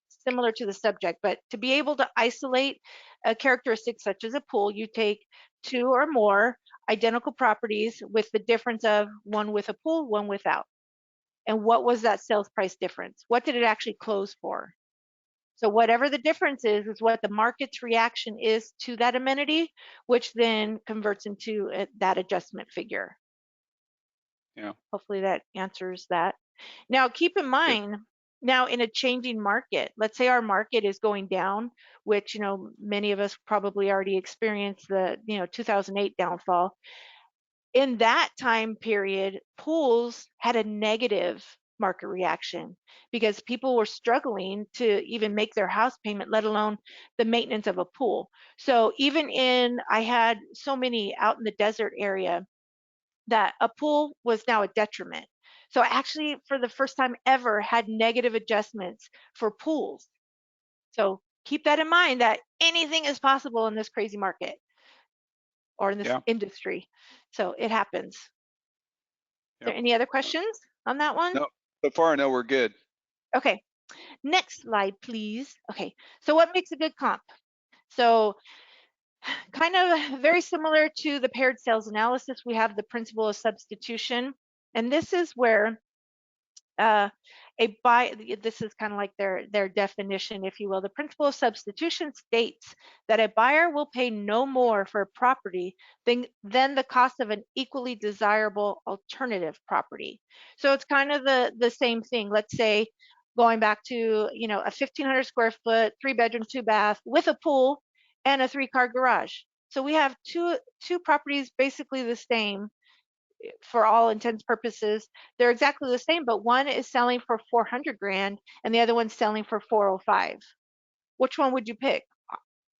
similar to the subject, but to be able to isolate a characteristic such as a pool, you take two or more identical properties with the difference of one with a pool, one without. And what was that sales price difference? What did it actually close for? So whatever the difference is what the market's reaction is to that amenity, which then converts into that adjustment figure. Yeah. Hopefully that answers that. Now, keep in Good. mind, now in a changing market, let's say our market is going down, which, many of us probably already experienced the, 2008 downfall. In that time period, pools had a negative market reaction because people were struggling to even make their house payment, let alone the maintenance of a pool. So I had so many out in the desert area that a pool was now a detriment. So I actually, for the first time ever, had negative adjustments for pools. So keep that in mind, that anything is possible in this crazy market or in this Yeah. industry. So it happens. Is there Yep. any other questions on that one? No, so far I know we're good. Okay, next slide, please. Okay, so what makes a good comp? So kind of very similar to the paired sales analysis, we have the principle of substitution. And this is where uh, this is kind of like their definition, if you will. The principle of substitution states that a buyer will pay no more for a property than the cost of an equally desirable alternative property. So it's kind of the same thing. Let's say, going back to a 1,500 square foot, 3-bedroom, 2-bath with a pool and a 3-car garage. So we have two properties basically the same for all intents purposes. They're exactly the same, but one is selling for 400 grand and the other one's selling for 405. Which one would you pick?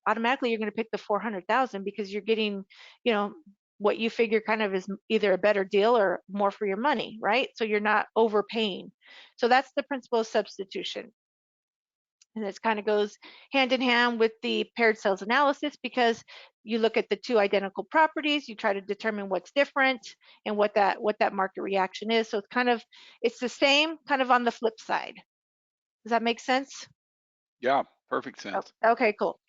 Automatically, you're going to pick the 400,000 because you're getting, you know, what you figure kind of is either a better deal or more for your money, right? So you're not overpaying. So that's the principle of substitution. And this kind of goes hand in hand with the paired sales analysis, because you look at the two identical properties, you try to determine what's different and what that market reaction is. So it's the same kind of on the flip side. Does that make sense? Yeah, perfect Oh, sense. okay, cool.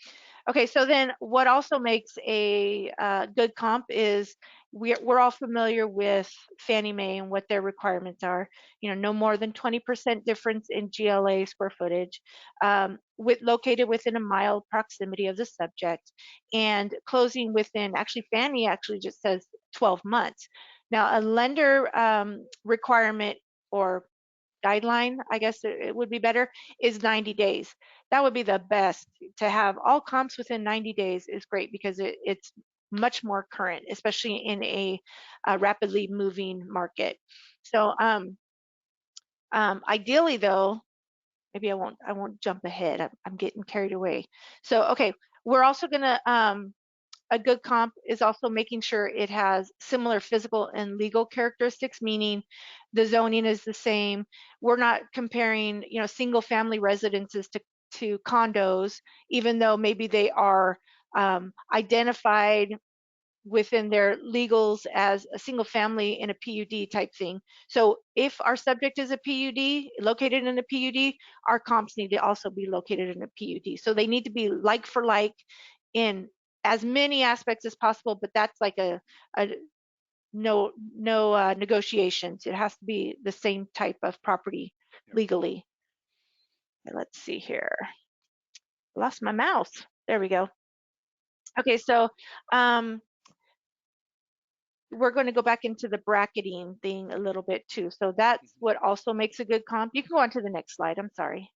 Okay, so then what also makes a good comp is we're all familiar with Fannie Mae and what their requirements are. No more than 20% difference in GLA square footage, located within a mile proximity of the subject, and closing within, actually Fannie actually just says 12 months. Now a lender requirement or guideline, I guess it would be better, is 90 days. That would be the best. To have all comps within 90 days is great, because it's much more current, especially in a rapidly moving market. So ideally though, maybe I won't jump ahead. I'm getting carried away. So okay, we're also gonna a good comp is also making sure it has similar physical and legal characteristics, meaning the zoning is the same. We're not comparing, single family residences to condos, even though maybe they are identified within their legals as a single family in a PUD type thing. So if our subject is a PUD, located in a PUD, our comps need to also be located in a PUD. So they need to be like for like in as many aspects as possible, but that's like a no negotiations. It has to be the same type of property Yep. legally. Let's see here. Lost my mouse. There we go. Okay, so we're going to go back into the bracketing thing a little bit too. So that's what also makes a good comp. You can go on to the next slide. I'm sorry.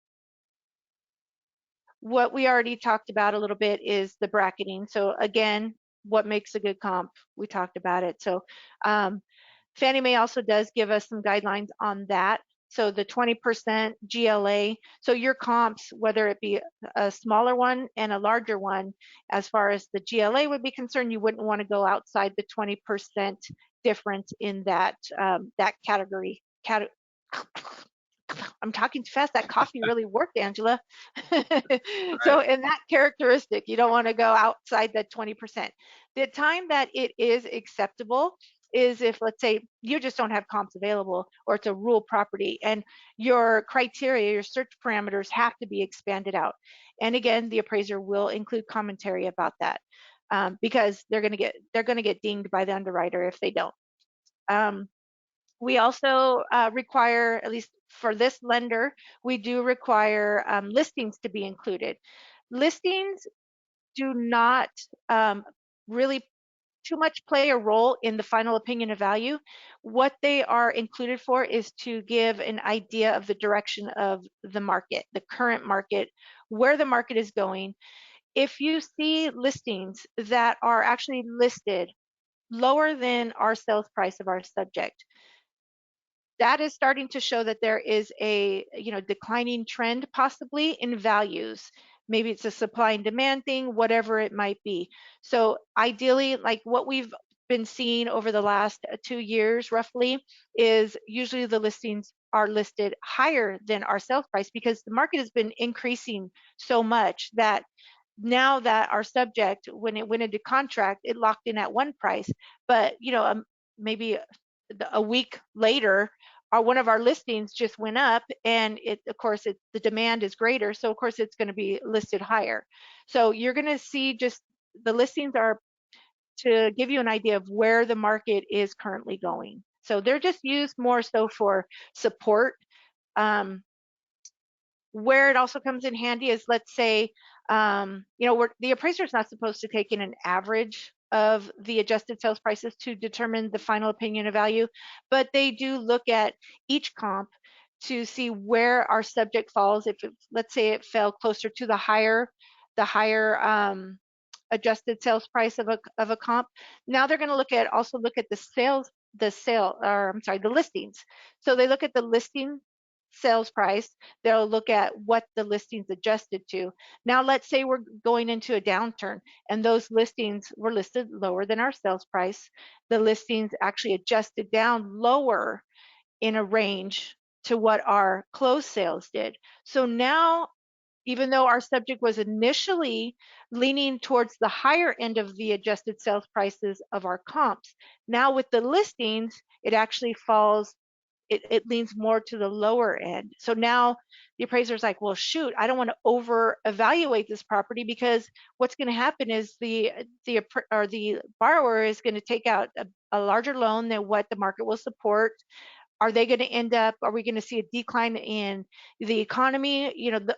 What we already talked about a little bit is the bracketing. So again, what makes a good comp? We talked about it. So Fannie Mae also does give us some guidelines on that. So the 20% GLA, so your comps, whether it be a smaller one and a larger one, as far as the GLA would be concerned, you wouldn't want to go outside the 20% difference in that that category. I'm talking too fast. That coffee really worked, Angela. Right. So in that characteristic, you don't want to go outside that 20%. The time that it is acceptable is if, let's say, you just don't have comps available, or it's a rural property and your criteria, your search parameters have to be expanded out. And again, the appraiser will include commentary about that, because they're going to get dinged by the underwriter if they don't. We also require, at least for this lender, we do require listings to be included. Listings do not really too much play a role in the final opinion of value. What they are included for is to give an idea of the direction of the market, the current market, where the market is going. If you see listings that are actually listed lower than our sales price of our subject, that is starting to show that there is a declining trend possibly in values. Maybe it's a supply and demand thing, whatever it might be. So ideally, like what we've been seeing over the last 2 years roughly, is usually the listings are listed higher than our sales price, because the market has been increasing so much that now that our subject, when it went into contract, it locked in at one price, but maybe a week later, one of our listings just went up, and of course the demand is greater, so of course it's going to be listed higher. So you're going to see, just the listings are to give you an idea of where the market is currently going. So they're just used more so for support. Where it also comes in handy is, let's say, the appraiser is not supposed to take in an average of the adjusted sales prices to determine the final opinion of value, but they do look at each comp to see where our subject falls. If let's say it fell closer to the higher adjusted sales price of a comp, now they're going to also look at the listings. So they look at the listing sales price. They'll look at what the listings adjusted to. Now let's say we're going into a downturn and those listings were listed lower than our sales price. The listings actually adjusted down lower in a range to what our closed sales did. So now, even though our subject was initially leaning towards the higher end of the adjusted sales prices of our comps, now with the listings, it actually falls, it leans more to the lower end. So now the appraiser's like, well, shoot, I don't want to over evaluate this property, because what's going to happen is the borrower is going to take out a larger loan than what the market will support. Are they going to end up, are we going to see a decline in the economy?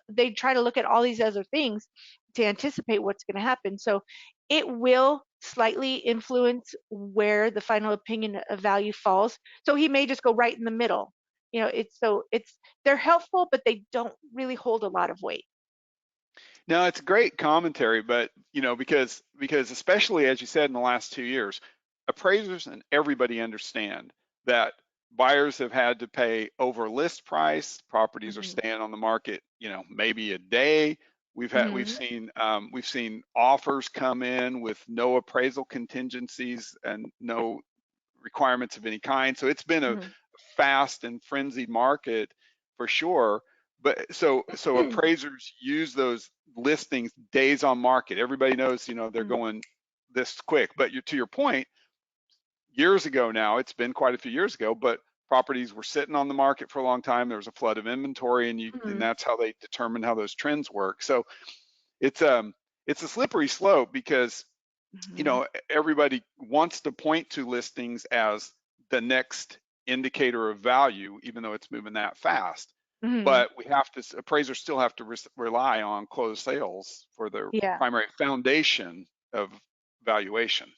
They try to look at all these other things to anticipate what's going to happen. So it will slightly influence where the final opinion of value falls. So he may just go right in the middle. They're helpful, but they don't really hold a lot of weight. No, it's great commentary, but because especially as you said, in the last 2 years, appraisers and everybody understand that buyers have had to pay over list price. Properties are Mm-hmm. staying on the market, maybe a day. We've Mm-hmm. seen offers come in with no appraisal contingencies and no requirements of any kind. So it's been a Mm-hmm. fast and frenzied market for sure. But so appraisers use those listings days on market. Everybody knows, they're Mm-hmm. going this quick. But to your point, years ago now, it's been quite a few years ago, but properties were sitting on the market for a long time. There was a flood of inventory, and Mhm. that's how they determined how those trends work. So it's it's a slippery slope because Mhm. everybody wants to point to listings as the next indicator of value, even though it's moving that fast. Mhm. But appraisers still have to rely on closed sales for their Yeah. primary foundation of valuation.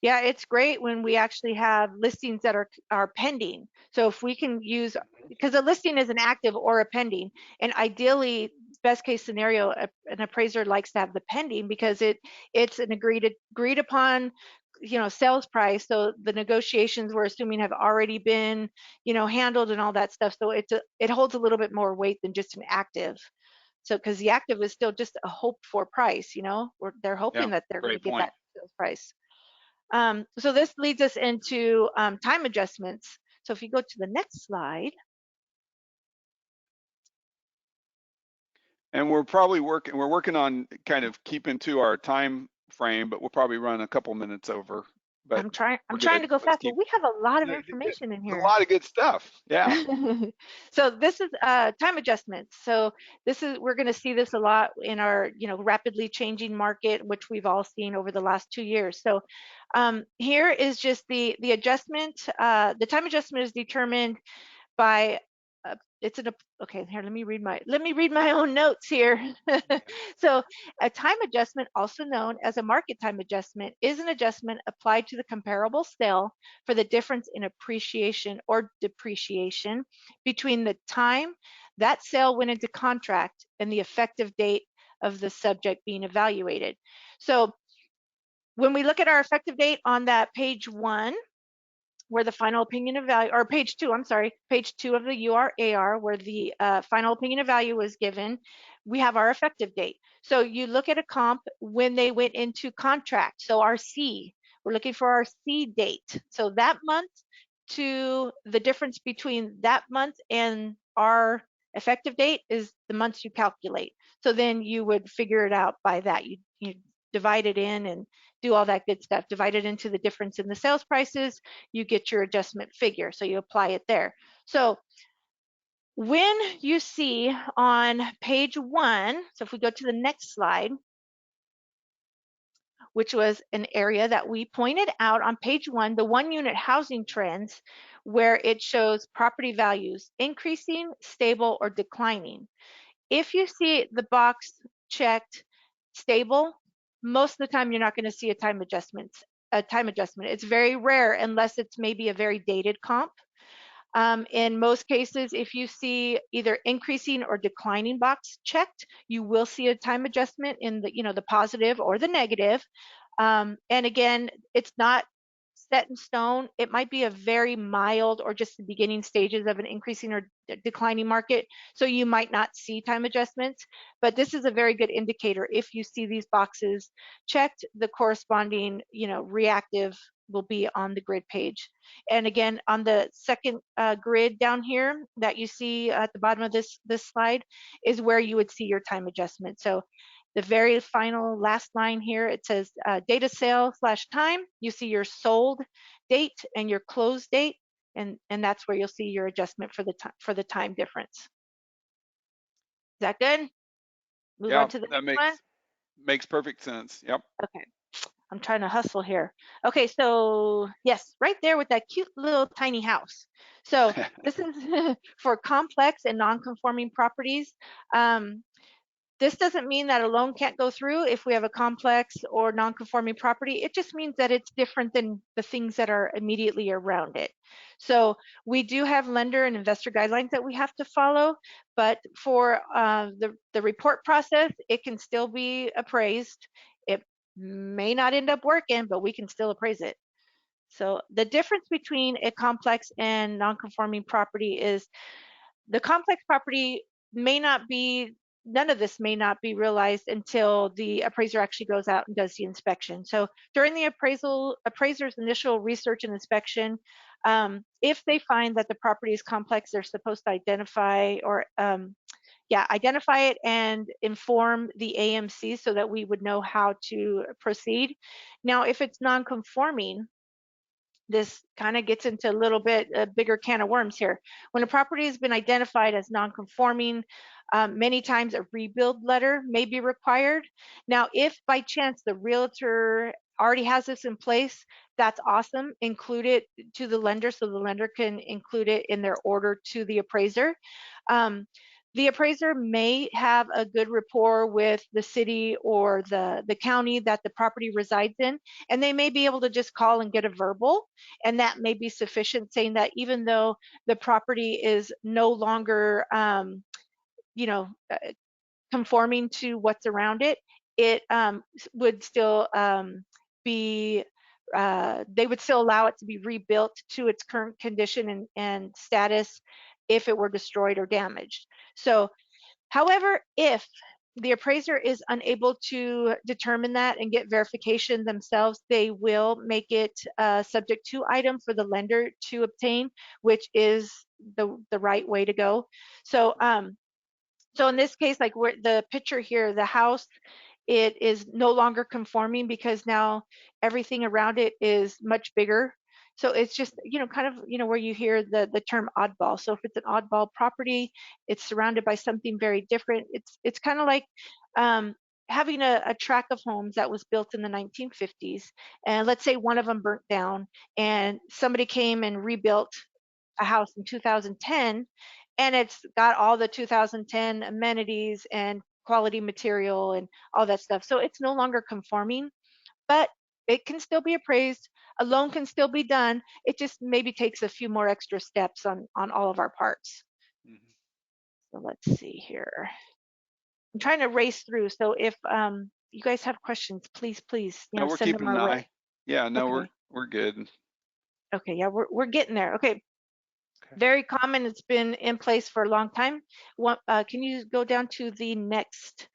Yeah, it's great when we actually have listings that are pending. So if we can use, because a listing is an active or a pending, and ideally, best case scenario, an appraiser likes to have the pending because it's an agreed upon, sales price. So the negotiations we're assuming have already been, handled and all that stuff. So it holds a little bit more weight than just an active. So because the active is still just a hoped for price, or they're Yeah, hoping that they're going to great get point. that sales price. So this leads us into time adjustments. So if you go to the next slide, And we're working on kind of keeping to our time frame, but we'll probably run a couple minutes over. But I'm we're trying good. to go Let's fast, but keep. we have a lot of No, information in there's a here. lot of good stuff. Yeah. So this is time adjustments. So we're going to see this a lot in our rapidly changing market, which we've all seen over the last 2 years. So here is just the adjustment. The time adjustment is determined by it's an okay here let me read my own notes here. So a time adjustment, also known as a market time adjustment, is an adjustment applied to the comparable sale for the difference in appreciation or depreciation between the time that sale went into contract and the effective date of the subject being evaluated. So when we look at our effective date on that page 1, where the final opinion of value, or page 2, I'm sorry, page 2 of the URAR, where the final opinion of value was given, we have our effective date. So you look at a comp when they went into contract. So our C, we're looking for our C date. So that month to the difference between that month and our effective date is the months you calculate. So then you would figure it out by that. You divide it in and do all that good stuff. Divide it into the difference in the sales prices, you get your adjustment figure. So you apply it there. So when you see on page 1, so if we go to the next slide, which was an area that we pointed out on page 1, the 1-unit housing trends, where it shows property values increasing, stable, or declining. If you see the box checked stable, most of the time you're not going to see a time adjustment. It's very rare unless it's maybe a very dated comp. In most cases, if you see either increasing or declining box checked, you will see a time adjustment in the positive or the negative. And again, it's not set in stone. It might be a very mild or just the beginning stages of an increasing or declining market. So you might not see time adjustments, but this is a very good indicator. If you see these boxes checked, the corresponding, reactive will be on the grid page. And again, on the second grid down here that you see at the bottom of this slide is where you would see your time adjustment. So the very final last line here, it says data sale / time. You see your sold date and your close date, and that's where you'll see your adjustment for the time difference. Is that good? Move on Yeah, to the that next one. makes perfect sense. Yep. Okay, I'm trying to hustle here. Okay, so yes, right there with that cute little tiny house. So this is for complex and non-conforming properties. Um, This doesn't mean that a loan can't go through if we have a complex or non-conforming property. It just means that it's different than the things that are immediately around it. So we do have lender and investor guidelines that we have to follow, but for the report process, it can still be appraised. It may not end up working, but we can still appraise it. So the difference between a complex and non-conforming property is the complex property may not be, none of this may not be realized until the appraiser actually goes out and does the inspection. So during the appraiser's initial research and inspection, if they find that the property is complex, they're supposed to identify or identify it and inform the AMC so that we would know how to proceed. Now, if it's non-conforming, this kind of gets into a little bit a bigger can of worms here. When a property has been identified as non-conforming, many times a rebuild letter may be required. Now, if by chance the realtor already has this in place, that's awesome. Include it to the lender so the lender can include it in their order to the appraiser. The appraiser may have a good rapport with the city or the county that the property resides in, and they may be able to just call and get a verbal, and that may be sufficient, saying that even though the property is no longer, you know, conforming to what's around it, it would still be, they would still allow it to be rebuilt to its current condition and status if it were destroyed or damaged. So, however, if the appraiser is unable to determine that and get verification themselves, they will make it a subject to item for the lender to obtain, which is the right way to go. So, so in this case, like where the picture here, the house, it is no longer conforming because now everything around it is much bigger. So it's just, kind of, where you hear the term oddball. So if it's an oddball property, it's surrounded by something very different. It's kind of like having a tract of homes that was built in the 1950s, and let's say one of them burnt down, and somebody came and rebuilt a house in 2010, and it's got all the 2010 amenities and quality material and all that stuff. So it's no longer conforming, but it can still be appraised. A loan can still be done. It just maybe takes a few more extra steps on all of our parts. Mhm. So let's see here. I'm trying to race through. So if you guys have questions, please, No, we're send them keeping an our way. eye. Yeah, no, Okay. we're good. Okay. Yeah, we're getting there. Okay. Okay. Very common. It's been in place for a long time. Can you go down to the next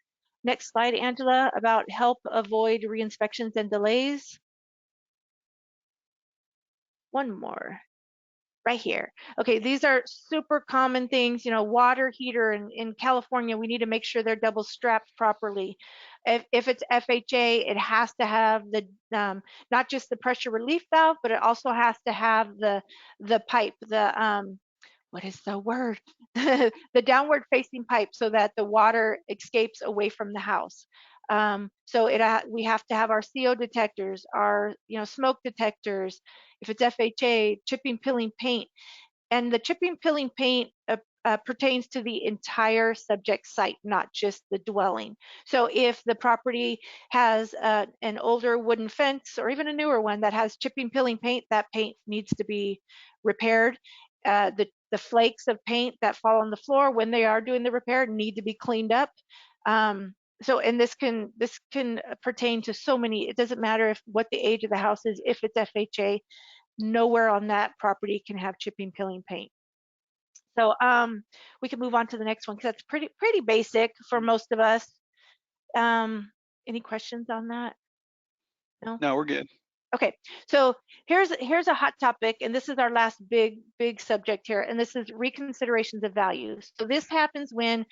slide, Angela, about help avoid re-inspections and delays? One more. Right here. Okay, these are super common things. Water heater in California, we need to make sure they're double strapped properly. If it's FHA, it has to have the not just the pressure relief valve, but it also has to have the pipe, what is the word? The downward facing pipe so that the water escapes away from the house. So we have to have our CO detectors, our smoke detectors. If it's FHA, chipping, peeling paint, and the chipping, peeling paint pertains to the entire subject site, not just the dwelling. So if the property has an older wooden fence or even a newer one that has chipping, peeling paint, that paint needs to be repaired. The flakes of paint that fall on the floor when they are doing the repair need to be cleaned up. So, and this can pertain to so many. It doesn't matter what the age of the house is. If it's FHA, nowhere on that property can have chipping, peeling paint. So we can move on to the next one because that's pretty basic for most of us. Um, any questions on that? No? No, we're good. Okay, so here's a hot topic, and this is our last big subject here, and this is reconsiderations of value. So this happens when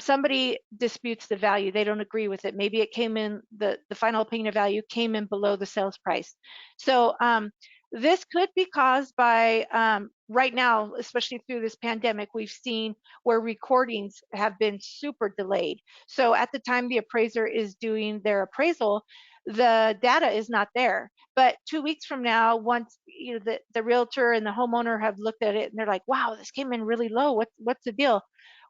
somebody disputes the value; they don't agree with it. Maybe it came in the final opinion of value came in below the sales price. So this could be caused by right now, especially through this pandemic, we've seen where recordings have been super delayed. So at the time the appraiser is doing their appraisal, the data is not there. But 2 weeks from now, once the realtor and the homeowner have looked at it and they're like, wow, this came in really low. What's the deal?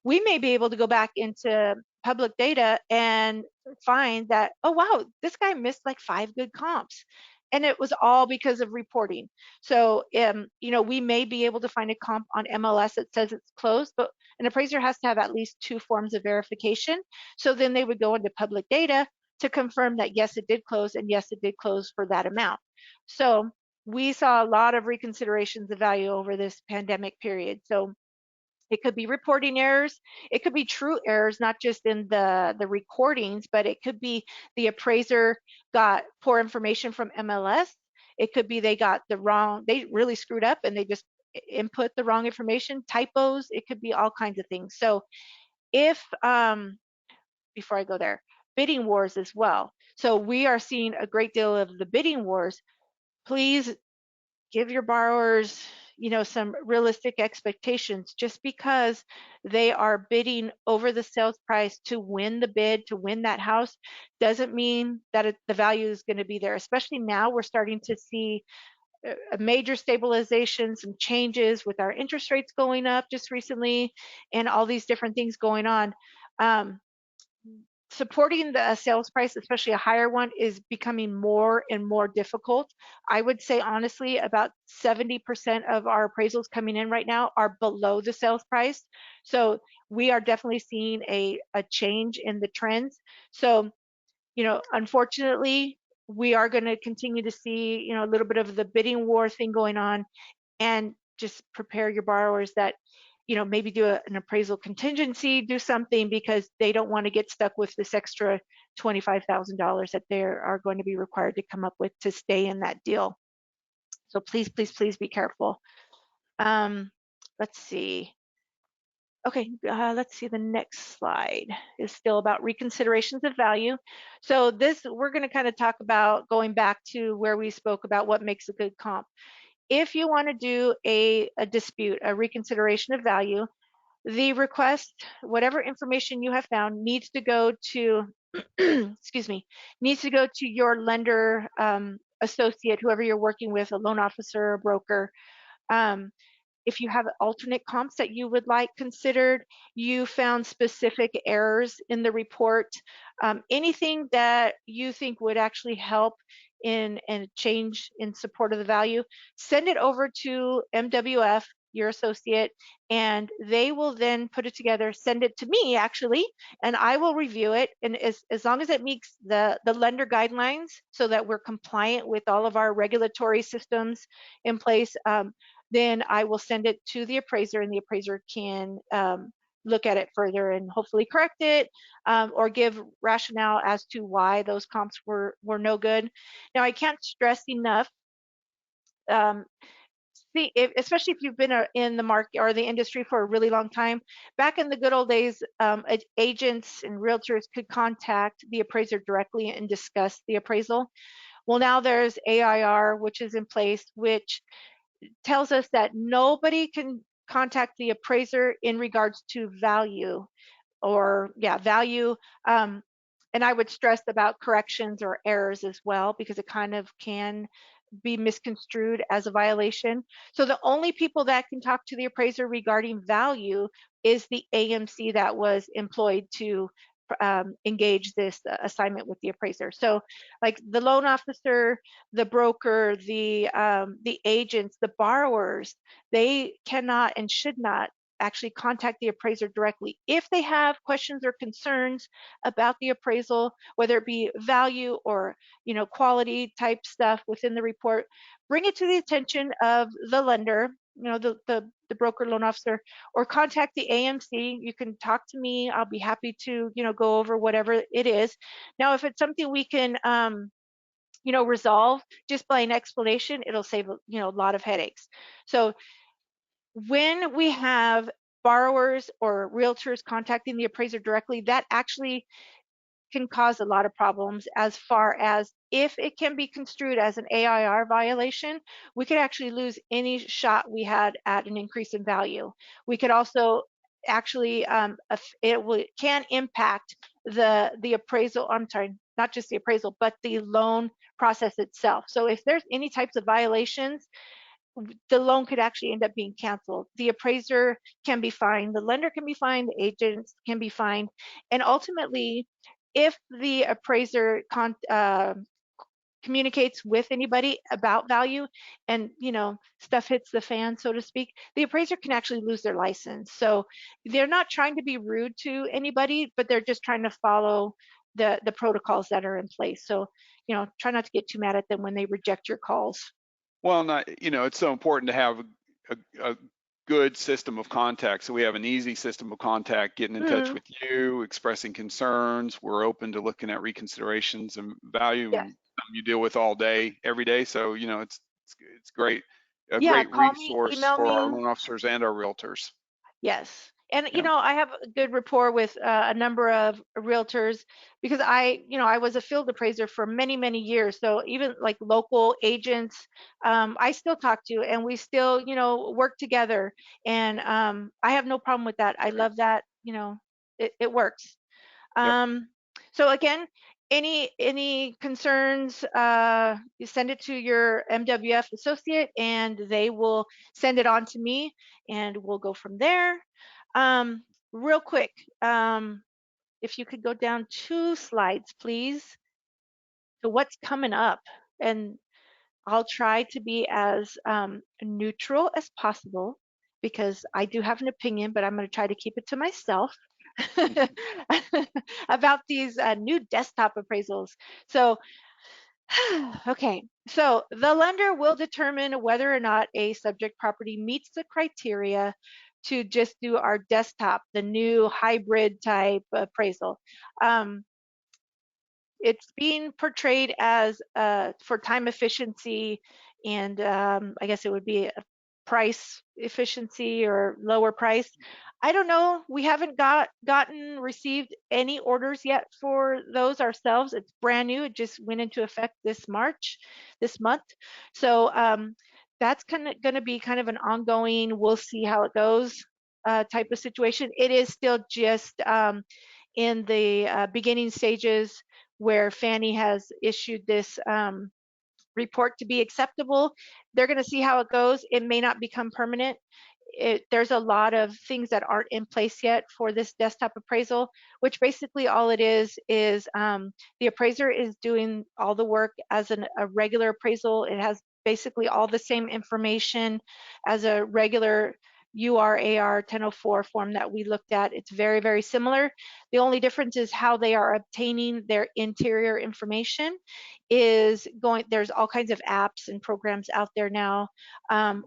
We may be able to go back into public data and find that, oh wow, this guy missed like 5 good comps. And it was all because of reporting. So we may be able to find a comp on MLS that says it's closed, but an appraiser has to have at least 2 forms of verification. So then they would go into public data to confirm that yes, it did close, and yes, it did close for that amount. So we saw a lot of reconsiderations of value over this pandemic period. So it could be reporting errors. It could be true errors, not just in the recordings, but it could be the appraiser got poor information from MLS. It could be they got they really screwed up and they just input the wrong information, typos. It could be all kinds of things. So if before I go there, bidding wars as well. So we are seeing a great deal of the bidding wars. Please give your borrowers, some realistic expectations. Just because they are bidding over the sales price to win the bid, to win that house, doesn't mean that the value is going to be there. Especially now, we're starting to see a major stabilization, some changes with our interest rates going up just recently, and all these different things going on. Um, Supporting the sales price, especially a higher one, is becoming more and more difficult. I would say honestly, about 70% of our appraisals coming in right now are below the sales price. So we are definitely seeing a change in the trends. So, unfortunately, we are going to continue to see, a little bit of the bidding war thing going on, and just prepare your borrowers that, maybe do an appraisal contingency, do something, because they don't want to get stuck with this extra $25,000 that they are going to be required to come up with to stay in that deal. So please, please, please be careful. Um, let's see. Okay, let's see, the next slide is still about reconsiderations of value. So this, we're going to kind of talk about going back to where we spoke about what makes a good comp. If you want to do a dispute, a reconsideration of value, the request, whatever information you have found, needs to go to, excuse me, needs to go to your lender associate, whoever you're working with, a loan officer, a broker. Um, if you have alternate comps that you would like considered, you found specific errors in the report, anything that you think would actually help in a change in support of the value, send it over to MWF, your associate, and they will then put it together, send it to me actually, and I will review it. And as long as it meets the lender guidelines so that we're compliant with all of our regulatory systems in place, then I will send it to the appraiser, and the appraiser can look at it further and hopefully correct it, or give rationale as to why those comps were no good. Now, I can't stress enough, um, especially if you've been in the market or the industry for a really long time. Back in the good old days, agents and realtors could contact the appraiser directly and discuss the appraisal. Well, now there's AIR, which is in place, which tells us that nobody can contact the appraiser in regards to value, or value. um, and I would stress about corrections or errors as well, because it kind of can be misconstrued as a violation. So the only people that can talk to the appraiser regarding value is the AMC that was employed to engage this assignment with the appraiser. So like the loan officer, the broker, the agents, the borrowers, they cannot and should not actually contact the appraiser directly. If they have questions or concerns about the appraisal, whether it be value or quality type stuff within the report, bring it to the attention of the lender, the broker, loan officer, or contact the AMC. You can talk to me. I'll be happy to go over whatever it is. Now, if it's something we can resolve just by an explanation, it'll save a lot of headaches. So when we have borrowers or realtors contacting the appraiser directly, that actually can cause a lot of problems, as far as if it can be construed as an AIR violation, we could actually lose any shot we had at an increase in value. We could also actually, can impact the appraisal, I'm sorry, not just the appraisal, but the loan process itself. So if there's any types of violations, the loan could actually end up being canceled. The appraiser can be fined, the lender can be fined, the agents can be fined, and ultimately, if the appraiser communicates with anybody about value, and stuff hits the fan, so to speak, the appraiser can actually lose their license. So they're not trying to be rude to anybody, but they're just trying to follow the protocols that are in place. So try not to get too mad at them when they reject your calls. Well, it's so important to have a good system of contact. So we have an easy system of contact, getting in touch with you, expressing concerns. We're open to looking at reconsiderations and value, Yes. and you deal with all day, every day. So, it's great, a Yeah, great call me, resource email for our me. loan officers and our realtors. Yes. And Yeah. I have a good rapport with a number of realtors because I was a field appraiser for many, many years. So even like local agents, I still talk to, and we still, work together. And I have no problem with that. I love that. It works. Yep. Um, so again, any concerns, you send it to your MWF associate, and they will send it on to me, and we'll go from there. Real quick, if you could go down 2 slides, please, to what's coming up, and I'll try to be as neutral as possible because I do have an opinion, but I'm going to try to keep it to myself about these new desktop appraisals. So, okay, so the lender will determine whether or not a subject property meets the criteria to just do our desktop, the new hybrid type appraisal. It's being portrayed as for time efficiency, and I guess it would be a price efficiency or lower price. I don't know. We haven't received any orders yet for those ourselves. It's brand new. It just went into effect this month. So that's kind of going to be kind of an ongoing, we'll see how it goes type of situation. It is still just in the beginning stages where Fannie has issued this report to be acceptable. They're going to see how it goes. It may not become permanent. There's a lot of things that aren't in place yet for this desktop appraisal, which basically all it is the appraiser is doing all the work as a regular appraisal. It has basically all the same information as a regular URAR 1004 form that we looked at. It's very, very similar. The only difference is how they are obtaining their interior information there's all kinds of apps and programs out there now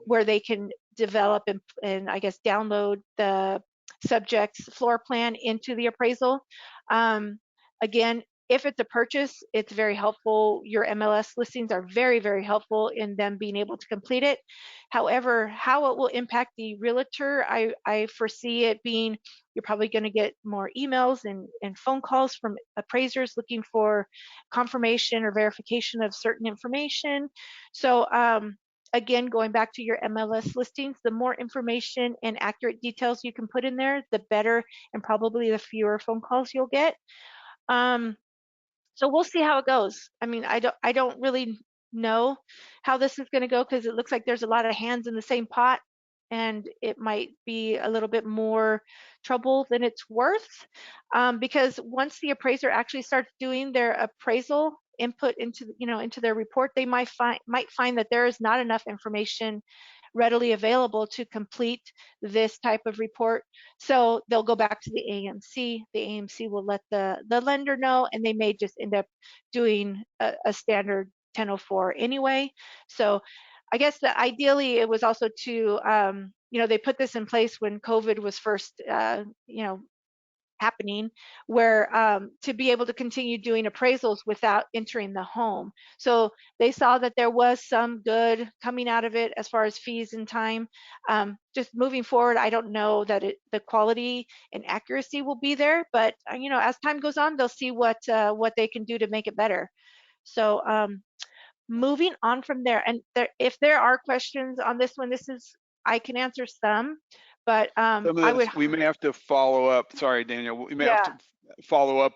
where they can develop and I guess download the subject's floor plan into the appraisal. Again, if it's a purchase, it's very helpful. Your MLS listings are very, very helpful in them being able to complete it. However, how it will impact the realtor, I foresee it being you're probably going to get more emails and phone calls from appraisers looking for confirmation or verification of certain information. So again, going back to your MLS listings, the more information and accurate details you can put in there, the better, and probably the fewer phone calls you'll get. So we'll see how it goes. I mean, I don't really know how this is going to go because it looks like there's a lot of hands in the same pot, and it might be a little bit more trouble than it's worth. Because once the appraiser actually starts doing their appraisal input into their report, they might find that there is not enough information readily available to complete this type of report. So they'll go back to the AMC. The AMC will let the lender know, and they may just end up doing a standard 1004 anyway. So I guess that ideally it was also to, they put this in place when COVID was first, happening, where to be able to continue doing appraisals without entering the home. So they saw that there was some good coming out of it as far as fees and time. Just moving forward, I don't know that the quality and accuracy will be there, but as time goes on, they'll see what they can do to make it better. So moving on from there, and if there are questions on this one, I can answer some, but Some I of would, this we may have to follow up. Sorry, Daniel. We may have yeah, to follow up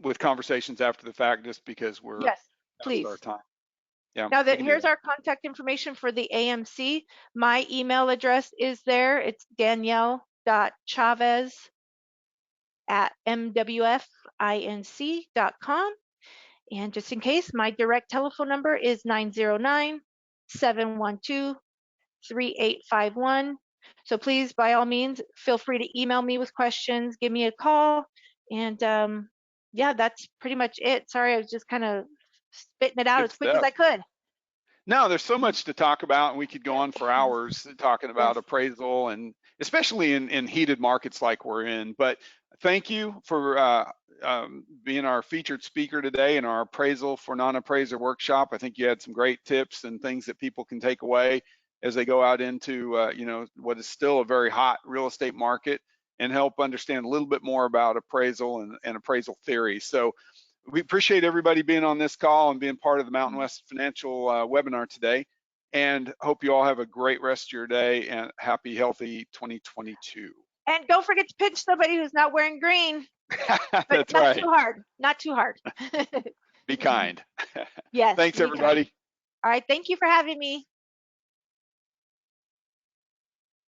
with conversations after the fact, just because we're yes, past our please. time. Yeah, Now we that can do here's that. our contact information for the AMC. My email address is there. It's danielle.chavez@mwfinc.com. And just in case, my direct telephone number is 909-712-3851. So please, by all means, feel free to email me with questions, give me a call. And yeah, that's pretty much it. Sorry, I was just kind of spitting it out Good as quick as stuff. I could. No, there's so much to talk about, and we could go on for hours talking about Yes. appraisal, and especially in heated markets like we're in. But thank you for being our featured speaker today in our appraisal for non-appraiser workshop. I think you had some great tips and things that people can take away as they go out into what is still a very hot real estate market. and help understand a little bit more about appraisal and appraisal theory. So we appreciate everybody being on this call and being part of the Mountain West Financial webinar today, and hope you all have a great rest of your day and happy, healthy 2022. And don't forget to pinch somebody who's not wearing green, but That's not right. too hard, not too hard. Be kind. Yes. Thanks, everybody. All right, thank you for having me.